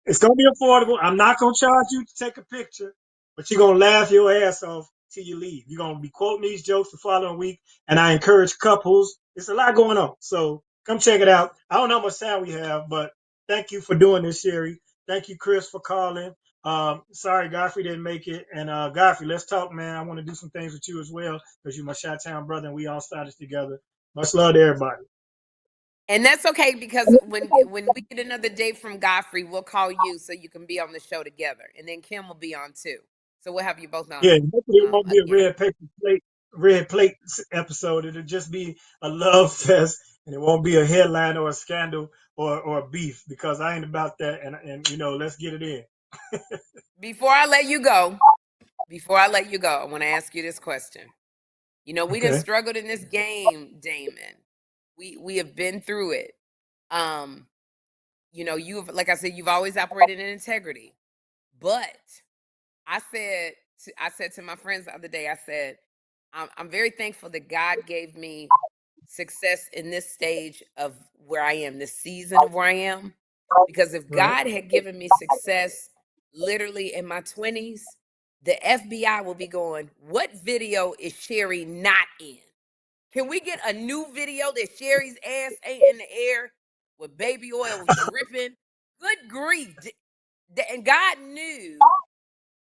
It's gonna be affordable. I'm not gonna charge you to take a picture, but you're gonna laugh your ass off till you leave. You're gonna be quoting these jokes the following week, and I encourage couples. It's a lot going on, so come check it out. I don't know how much time we have, but thank you for doing this, Sherri. Thank you, Chris, for calling. Sorry, Godfrey didn't make it, and Godfrey, let's talk, man. I want to do some things with you as well because you're my Chi-Town brother, and we all started together. Much love to everybody. And that's okay because when we get another date from Godfrey, we'll call you so you can be on the show together, and then Kim will be on too. So we'll have you both on Yeah, hopefully it won't be a again. red plate episode. It'll just be a love fest, and it won't be a headline or a scandal or beef because I ain't about that. And let's get it in. Before I let you go, I want to ask you this question. We done Okay. struggled in this game, Damon. We have been through it. You've, like I said, you've always operated in integrity. But I said to my friends the other day, I said, I'm very thankful that God gave me success in this stage of where I am, this season of where I am. Because if Right. God had given me success literally in my 20s, the FBI will be going, what video is Sherri not in? Can we get a new video that Sherri's ass ain't in the air with baby oil dripping? Good grief. And God knew,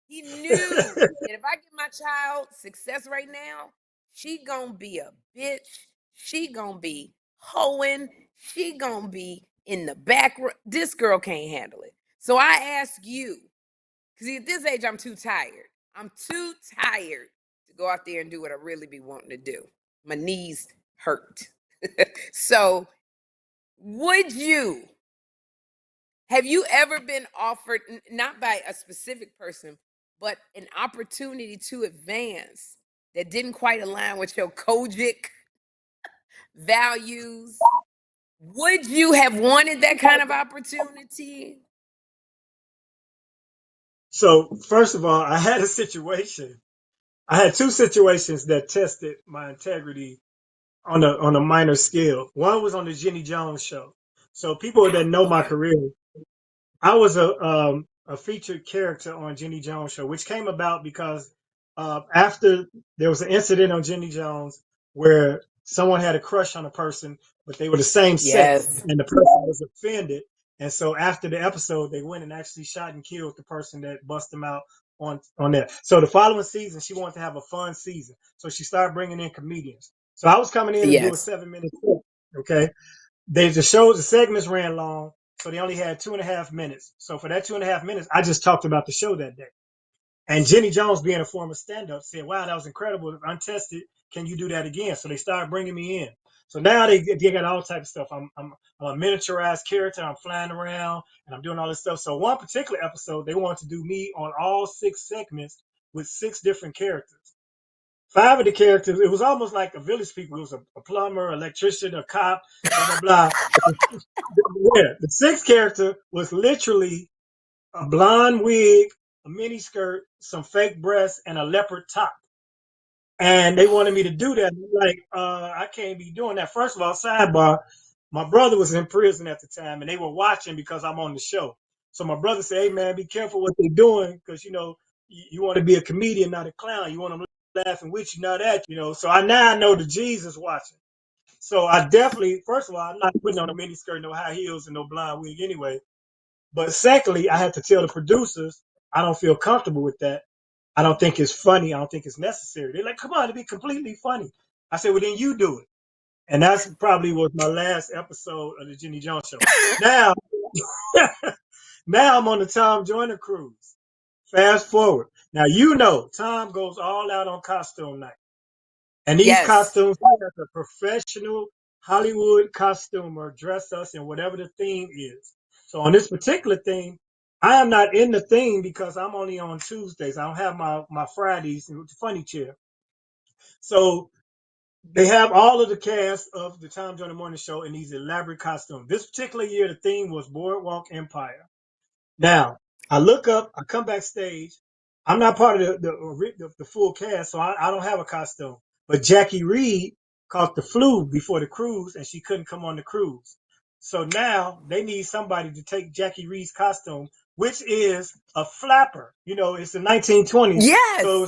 he knew that if I give my child success right now, she gonna be a bitch. She gonna be hoeing. She gonna be in the back. This girl can't handle it. So I ask you, because at this age, I'm too tired. I'm too tired to go out there and do what I really be wanting to do. My knees hurt. So have you ever been offered, not by a specific person, but an opportunity to advance that didn't quite align with your Kojic values? Would you have wanted that kind of opportunity? So first of all, I had a situation. I had two situations that tested my integrity on a minor scale. One was on the Jenny Jones show. So people that know my Okay. career, I was a featured character on Jenny Jones show, which came about because after there was an incident on Jenny Jones where someone had a crush on a person, but they were the same sex, Yes. and the person was offended, And so after the episode, they went and actually shot and killed the person that bust them out on that. So the following season, she wanted to have a fun season. So she started bringing in comedians. So I was coming in and doing Yes. 7 minutes. Okay. The segments ran long. So they only had 2.5 minutes. So for that 2.5 minutes, I just talked about the show that day. And Jenny Jones, being a former stand-up, said, wow, that was incredible. Untested. Can you do that again? So they started bringing me in. So now they got all type of stuff. I'm a miniaturized character. I'm flying around and I'm doing all this stuff. So one particular episode, they wanted to do me on all 6 segments with 6 different characters. 5 of the characters, it was almost like a village people. It was a plumber, electrician, a cop, blah, blah, blah. Yeah, the 6th character was literally a blonde wig, a mini skirt, some fake breasts, and a leopard top. And they wanted me to do that. I'm like, I can't be doing that. First of all, sidebar, my brother was in prison at the time, and they were watching because I'm on the show. So my brother said, hey, man, be careful what they're doing because, you want to be a comedian, not a clown. You want them laughing with you, not at you. So I know the G's is watching. So I definitely, first of all, I'm not putting on a mini skirt, no high heels, and no blonde wig anyway. But secondly, I had to tell the producers, I don't feel comfortable with that. I don't think it's funny. I don't think it's necessary. They're like, come on, it'd be completely funny. I said, well, then you do it. And that's probably was my last episode of the Jenny Jones Show. Now, now I'm on the Tom Joyner cruise. Fast forward. Now, Tom goes all out on costume night. And these costumes, he has a professional Hollywood costumer dress us in whatever the theme is. So on this particular theme, I am not in the theme because I'm only on Tuesdays. I don't have my Fridays with the funny chair. So they have all of the cast of the Tom Joyner Morning Show in these elaborate costumes. This particular year, the theme was Boardwalk Empire. Now, I look up, I come backstage. I'm not part of the full cast, so I don't have a costume. But Jackie Reed caught the flu before the cruise, and she couldn't come on the cruise. So now they need somebody to take Jackie Reed's costume, which is a flapper. It's the 1920s. Yes. So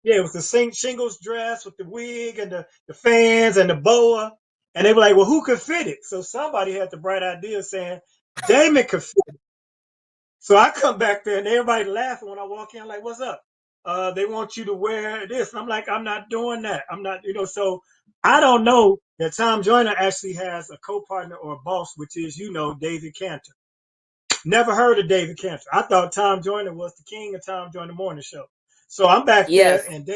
it was the shingles dress with the wig and the fans and the boa. And they were like, well, who could fit it? So somebody had the bright idea saying, Damon could fit it. So I come back there and everybody laughing when I walk in. I'm like, what's up? They want you to wear this. I'm like, I'm not doing that. I'm not, so I don't know that Tom Joyner actually has a co-partner or a boss, which is, David Cantor. Never heard of David Cantor. I thought Tom Joyner was the king of Tom Joyner Morning Show. So I'm back there and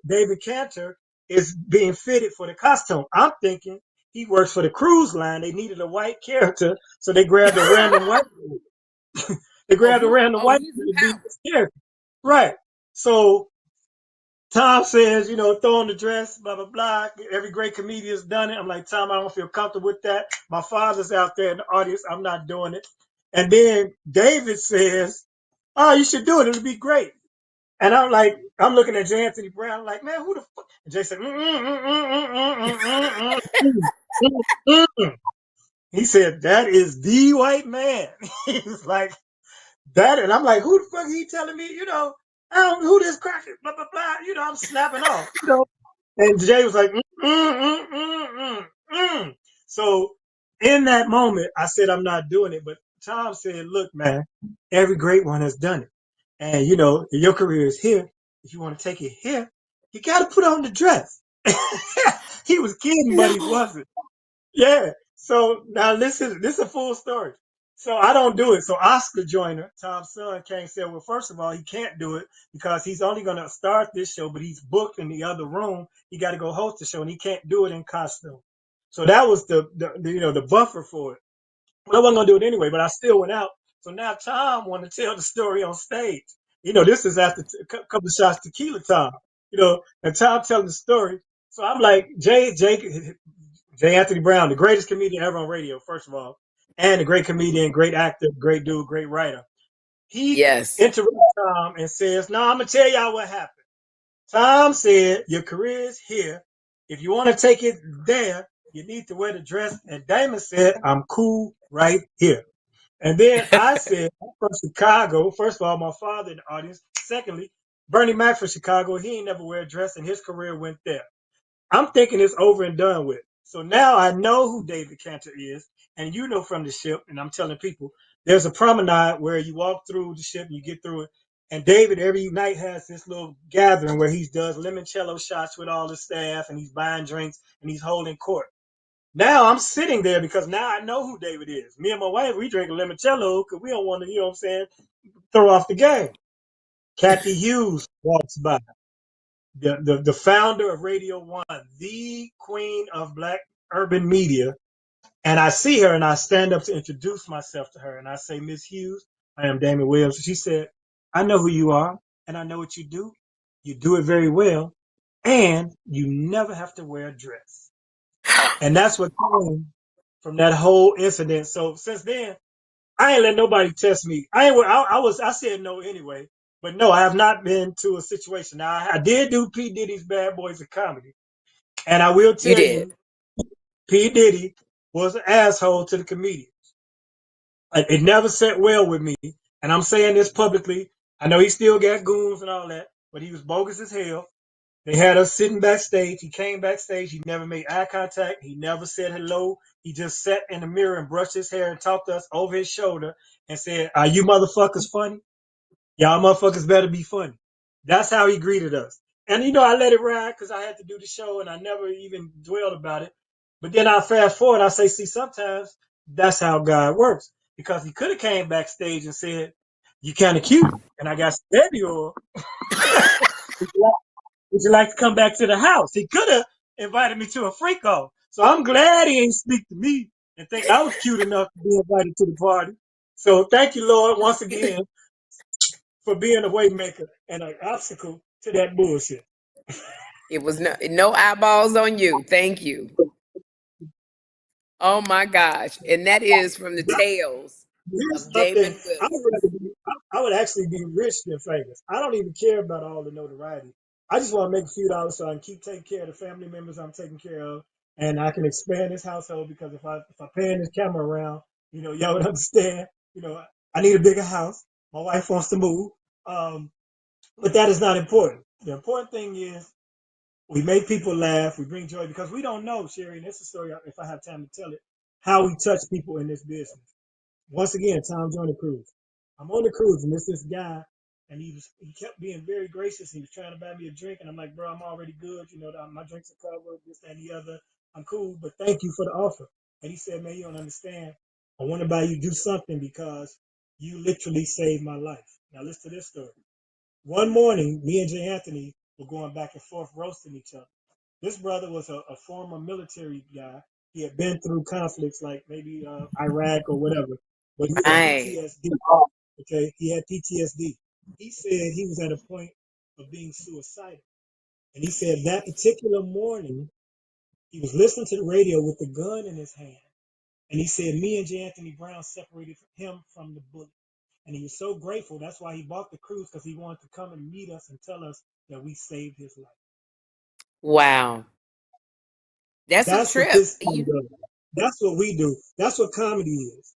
David Cantor is being fitted for the costume. I'm thinking he works for the cruise line. They needed a white character, so they grabbed a random white They grabbed a random white to be his character. Right. So Tom says, throw on the dress, blah, blah, blah. Every great comedian's done it. I'm like, Tom, I don't feel comfortable with that. My father's out there in the audience. I'm not doing it. And then David says, oh, you should do it. It'll be great. And I'm looking at J. Anthony Brown. I'm like, man, who the fuck? And Jay said, He said, that is the white man. He's like, that, and I'm like, who the fuck he telling me, I don't know who this cracker, blah, blah, blah, I'm snapping off, And Jay was like, So in that moment, I said, I'm not doing it. But Tom said, look, man, every great one has done it. And, your career is here. If you want to take it here, you got to put on the dress. He was kidding, but he wasn't. Yeah. So now this is a full story. So I don't do it. So Oscar Joyner, Tom's son, came and said, well, first of all, he can't do it because he's only going to start this show, but he's booked in the other room. He got to go host the show, and he can't do it in costume. So that was the buffer for it. But I wasn't going to do it anyway, but I still went out. So now Tom wanted to tell the story on stage. This is after a couple of shots tequila time. And Tom telling the story. So I'm like, J. Anthony Brown, the greatest comedian ever on radio, first of all, and a great comedian, great actor, great dude, great writer. He interrupts Tom and says, no, I'm going to tell y'all what happened. Tom said, your career is here. If you want to take it there, you need to wear the dress. And Damon said, I'm cool right here. And then I said, I'm from Chicago. First of all, my father in the audience. Secondly, Bernie Mac from Chicago, he ain't never wear a dress, and his career went there. I'm thinking it's over and done with. So now I know who David Cantor is, and you know from the ship, and I'm telling people, there's a promenade where you walk through the ship and you get through it. And David every night has this little gathering where he does limoncello shots with all the staff, and he's buying drinks and he's holding court. Now I'm sitting there because now I know who David is. Me and my wife, we drink a limoncello because we don't want to, you know what I'm saying, throw off the game. Kathy Hughes walks by, the founder of Radio One, the queen of Black urban media. And I see her and I stand up to introduce myself to her. And I say, Miss Hughes, I am Damon Williams. And she said, I know who you are and I know what you do. You do it very well. And you never have to wear a dress. And that's what came from that whole incident. So since then, I ain't let nobody test me. I said no anyway. But no, I have not been to a situation. Now I did do P. Diddy's Bad Boys of Comedy. And I will You tell did. you, P. Diddy was an asshole to the comedian. It never set well with me. And I'm saying this publicly. I know he still got goons and all that, but he was bogus as hell. They had us sitting backstage. He came backstage. He never made eye contact. He never said hello. He just sat in the mirror and brushed his hair and talked to us over his shoulder and said, are you motherfuckers funny? Y'all motherfuckers better be funny. That's how he greeted us. And you know, I let it ride because I had to do the show and I never even dwelled about it. But then I fast forward, I say, see, sometimes that's how God works. Because he could have came backstage and said, you kind of cute. And I got some baby oil. Would you like to come back to the house? He could have invited me to a freak off. So I'm glad he ain't speak to me and think I was cute enough to be invited to the party. So thank you, Lord, once again for being a waymaker and an obstacle to that bullshit. It was no eyeballs on you. Thank you. Oh my gosh. And that is from the tales Here's of something Damon Williams. I would actually be rich than famous. I don't even care about all the notoriety. I just want to make a few dollars so I can keep taking care of the family members I'm taking care of, and I can expand this household. Because if I pan this camera around, you know, y'all would understand. You know, I need a bigger house. My wife wants to move, but that is not important. The important thing is we make people laugh, we bring joy, because we don't know, Sherri, and this is a story if I have time to tell it, how we touch people in this business. Once again, Tom joined the cruise. I'm on the cruise, and this guy, and he kept being very gracious. He was trying to buy me a drink, and I'm like, bro, I'm already good. You know, my drinks are covered, this, that, and the other. I'm cool, but thank you for the offer. And he said, man, you don't understand. I want to buy you do something because you literally saved my life. Now listen to this story. One morning, me and Jay Anthony were going back and forth roasting each other. This brother was a former military guy. He had been through conflicts like maybe Iraq or whatever, but he had Right. PTSD. Okay, he had PTSD. He said he was at a point of being suicidal, and he said that particular morning he was listening to the radio with the gun in his hand, and he said me and J. Anthony Brown separated him from the bullet, and he was so grateful. That's why he bought the cruise, because he wanted to come and meet us and tell us that we saved his life. Wow. That's a That's what trip. this thing does. That's what we do. That's what comedy is.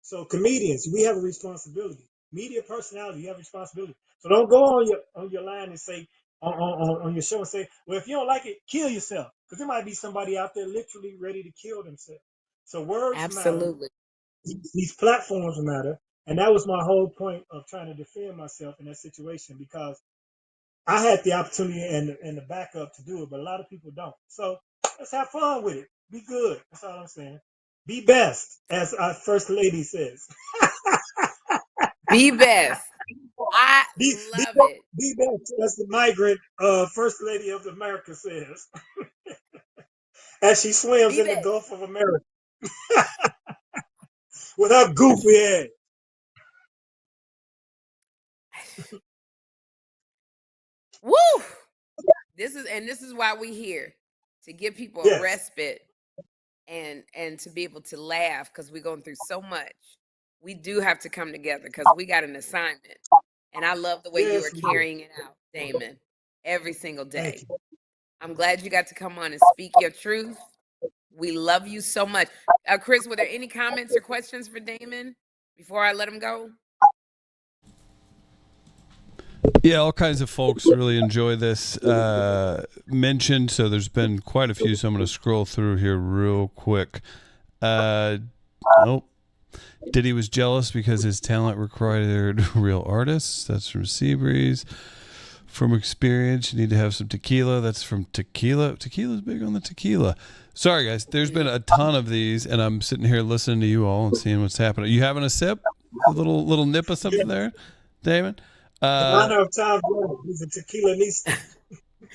So comedians, we have a responsibility. Media personality, you have a responsibility. So don't go on your line and say on your show and say, well, if you don't like it, kill yourself, because there might be somebody out there literally ready to kill themselves. So words matter. Absolutely. These platforms matter, and that was my whole point of trying to defend myself in that situation, because I had the opportunity and the backup to do it, but a lot of people don't. So let's have fun with it. Be good. That's all I'm saying. Be best, as our first lady says. Be best. I Be, be, love it. be best, as the migrant first lady of America says, as she swims Be in the best. Gulf of America with her goofy ass. Woo! This is why we here, to give people a Yes, respite and to be able to laugh, because we're going through so much. We do have to come together because we got an assignment. And I love the way you are yes, we do. carrying it out, Damon, every single Thank day. you. I'm glad you got to come on and speak your truth. We love you so much. Chris, were there any comments or questions for Damon before I let him go? Yeah, all kinds of folks really enjoy this mentioned. So there's been quite a few. So I'm going to scroll through here real quick. Oh, Diddy was jealous because his talent required real artists. That's from Seabreeze. From experience, you need to have some tequila. That's from Tequila. Tequila's big on the tequila. Sorry, guys. There's been a ton of these, and I'm sitting here listening to you all and seeing what's happening. Are you having a sip? A little nip of something there, Damon? In honor of Tom Jones, he's a tequila-nista.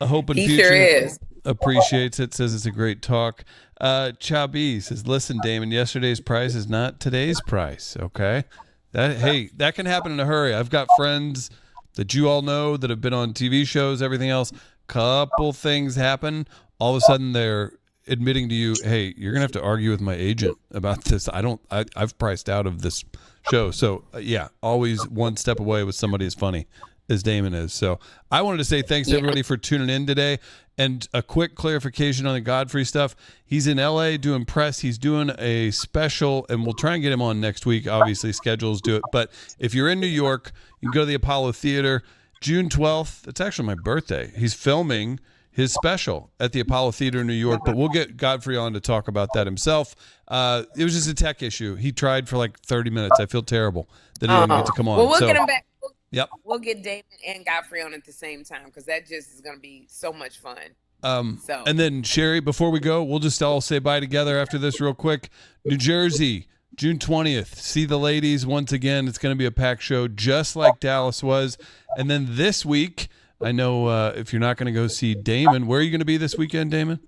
I hope in He future sure is. appreciates it. Says it's a great talk. Chabi says, "Listen, Damon. Yesterday's price is not today's price. Okay, that can happen in a hurry. I've got friends that you all know that have been on TV shows, everything else. Couple things happen. All of a sudden, they're admitting to you, hey, you're gonna have to argue with my agent about this. I've priced out of this show. So yeah, always one step away with somebody as funny as Damon is. So I wanted to say thanks to everybody for tuning in today. And a quick clarification on the Godfrey stuff. He's in LA doing press. He's doing a special, and we'll try and get him on next week. Obviously, schedules do it. But if you're in New York, you can go to the Apollo Theater. June 12th, it's actually my birthday. He's filming his special at the Apollo Theater in New York, but we'll get Godfrey on to talk about that himself. It was just a tech issue. He tried for like 30 minutes. I feel terrible that he didn't get to come on. Well, we'll get him back. Yep. We'll get Damon and Godfrey on at the same time because that just is going to be so much fun. And then Sherri, before we go, we'll just all say bye together after this real quick. New Jersey, June 20th. See the ladies once again. It's going to be a packed show just like Dallas was. And then this week, I know if you're not going to go see Damon, where are you going to be this weekend, Damon?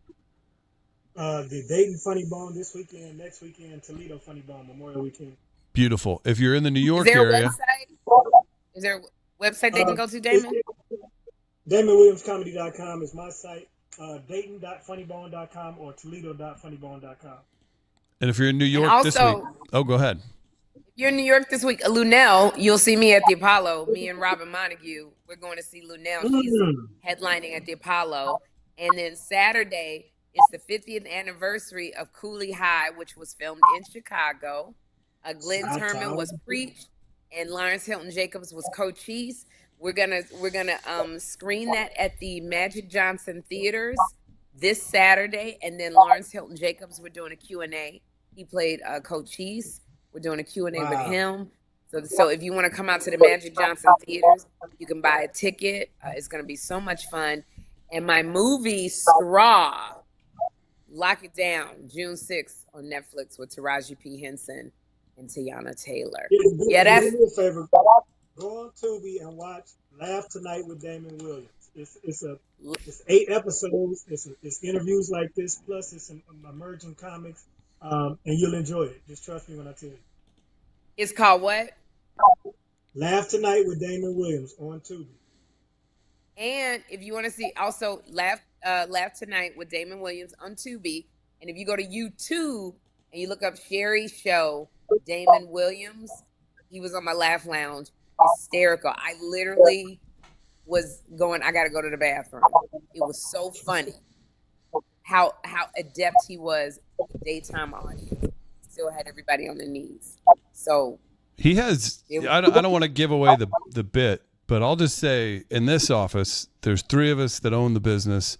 The Dayton Funny Bone this weekend, next weekend, Toledo Funny Bone, Memorial Weekend. Beautiful. If you're in the New York Is there area. Is there a website they can go to, Damon? DamonWilliamsComedy.com is my site. Dayton.funnybone.com or Toledo.funnybone.com. And if you're in New York this week. Oh, go ahead. If you're in New York this week, Lunell, you'll see me at the Apollo. Me and Robin Montague, we're going to see Lunell. She's headlining at the Apollo. And then Saturday is the 50th anniversary of Cooley High, which was filmed in Chicago. Glenn Turman was preached, and Lawrence Hilton Jacobs was co-chief. We're gonna screen that at the Magic Johnson Theaters this Saturday, and then Lawrence Hilton Jacobs, we're doing a Q&A. He played Coach Cheese. We're doing a Q&A with him. So if you want to come out to the Magic Johnson Theaters, you can buy a ticket. It's going to be so much fun. And my movie, Straw, Lock It Down, June 6th on Netflix with Taraji P. Henson and Tiana Taylor. Yeah, that's... Do me a favor. Go on Tubi and watch Laugh Tonight with Damon Williams. It's 8 episodes. It's interviews like this, plus it's some emerging comics, and you'll enjoy it. Just trust me when I tell you. It's called what? Laugh Tonight with Damon Williams on Tubi. And if you want to see also Laugh Tonight with Damon Williams on Tubi, and if you go to YouTube and you look up Sherri Show, Damon Williams, he was on my Laugh Lounge. Hysterical. I literally was going, I got to go to the bathroom. It was so funny how adept he was in the daytime audience. Still had everybody on their knees. So he has, I don't want to give away the bit, but I'll just say in this office, there's 3 of us that own the business.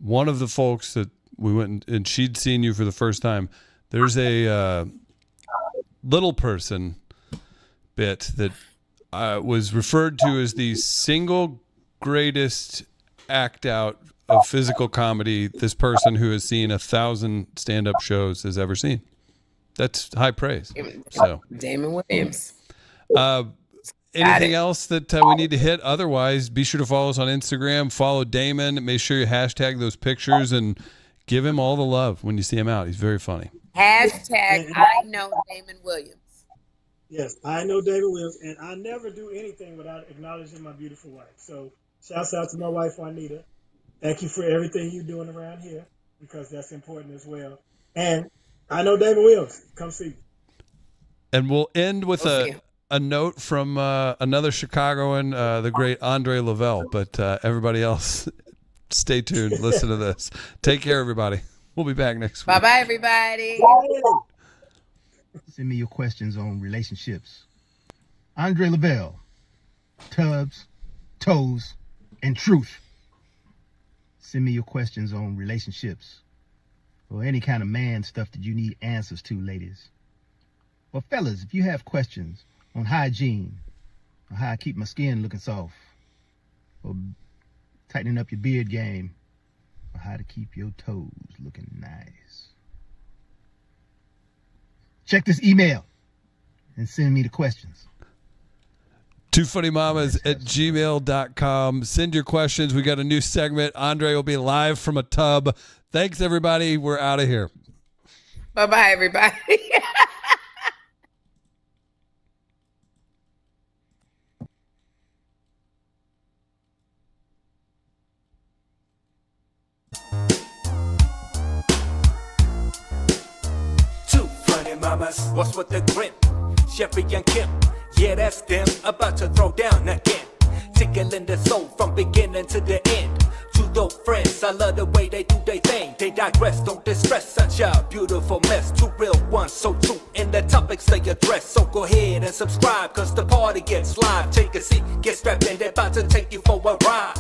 One of the folks that we went and she'd seen you for the first time. There's a little person bit that was referred to as the single greatest act out of physical comedy this person who has seen 1,000 stand-up shows has ever seen. That's high praise. So Damon Williams. Anything else that we need to hit? Otherwise, be sure to follow us on Instagram. Follow Damon. Make sure you hashtag those pictures and give him all the love when you see him out. He's very funny. Hashtag I know Damon Williams. Yes, I know David Williams, and I never do anything without acknowledging my beautiful wife. So shouts out to my wife, Juanita. Thank you for everything you're doing around here, because that's important as well. And I know David Williams. Come see me. And we'll end with a note from another Chicagoan, the great Andre Lavelle. But everybody else, stay tuned. Listen to this. Take care, everybody. We'll be back next week. Bye-bye, everybody. Send me your questions on relationships. Andre Lavelle, Tubbs, Toes, and Truth. Send me your questions on relationships or any kind of man stuff that you need answers to, ladies. But fellas, if you have questions on hygiene, or how I keep my skin looking soft, or tightening up your beard game, or how to keep your toes looking nice, check this email and send me the questions. twofunnymamas@gmail.com. Send your questions. We got a new segment. Andre will be live from a tub. Thanks, everybody. We're out of here. Bye-bye, everybody. Two funny mamas, what's with the grin? Sherri and Kym, yeah, that's them, about to throw down again. Tickling the soul from beginning to the end. Two dope friends, I love the way they do their thing. They digress, don't distress, such a beautiful mess. Two real ones, so true, and the topics they address. So go ahead and subscribe, cause the party gets live. Take a seat, get strapped in, they're about to take you for a ride.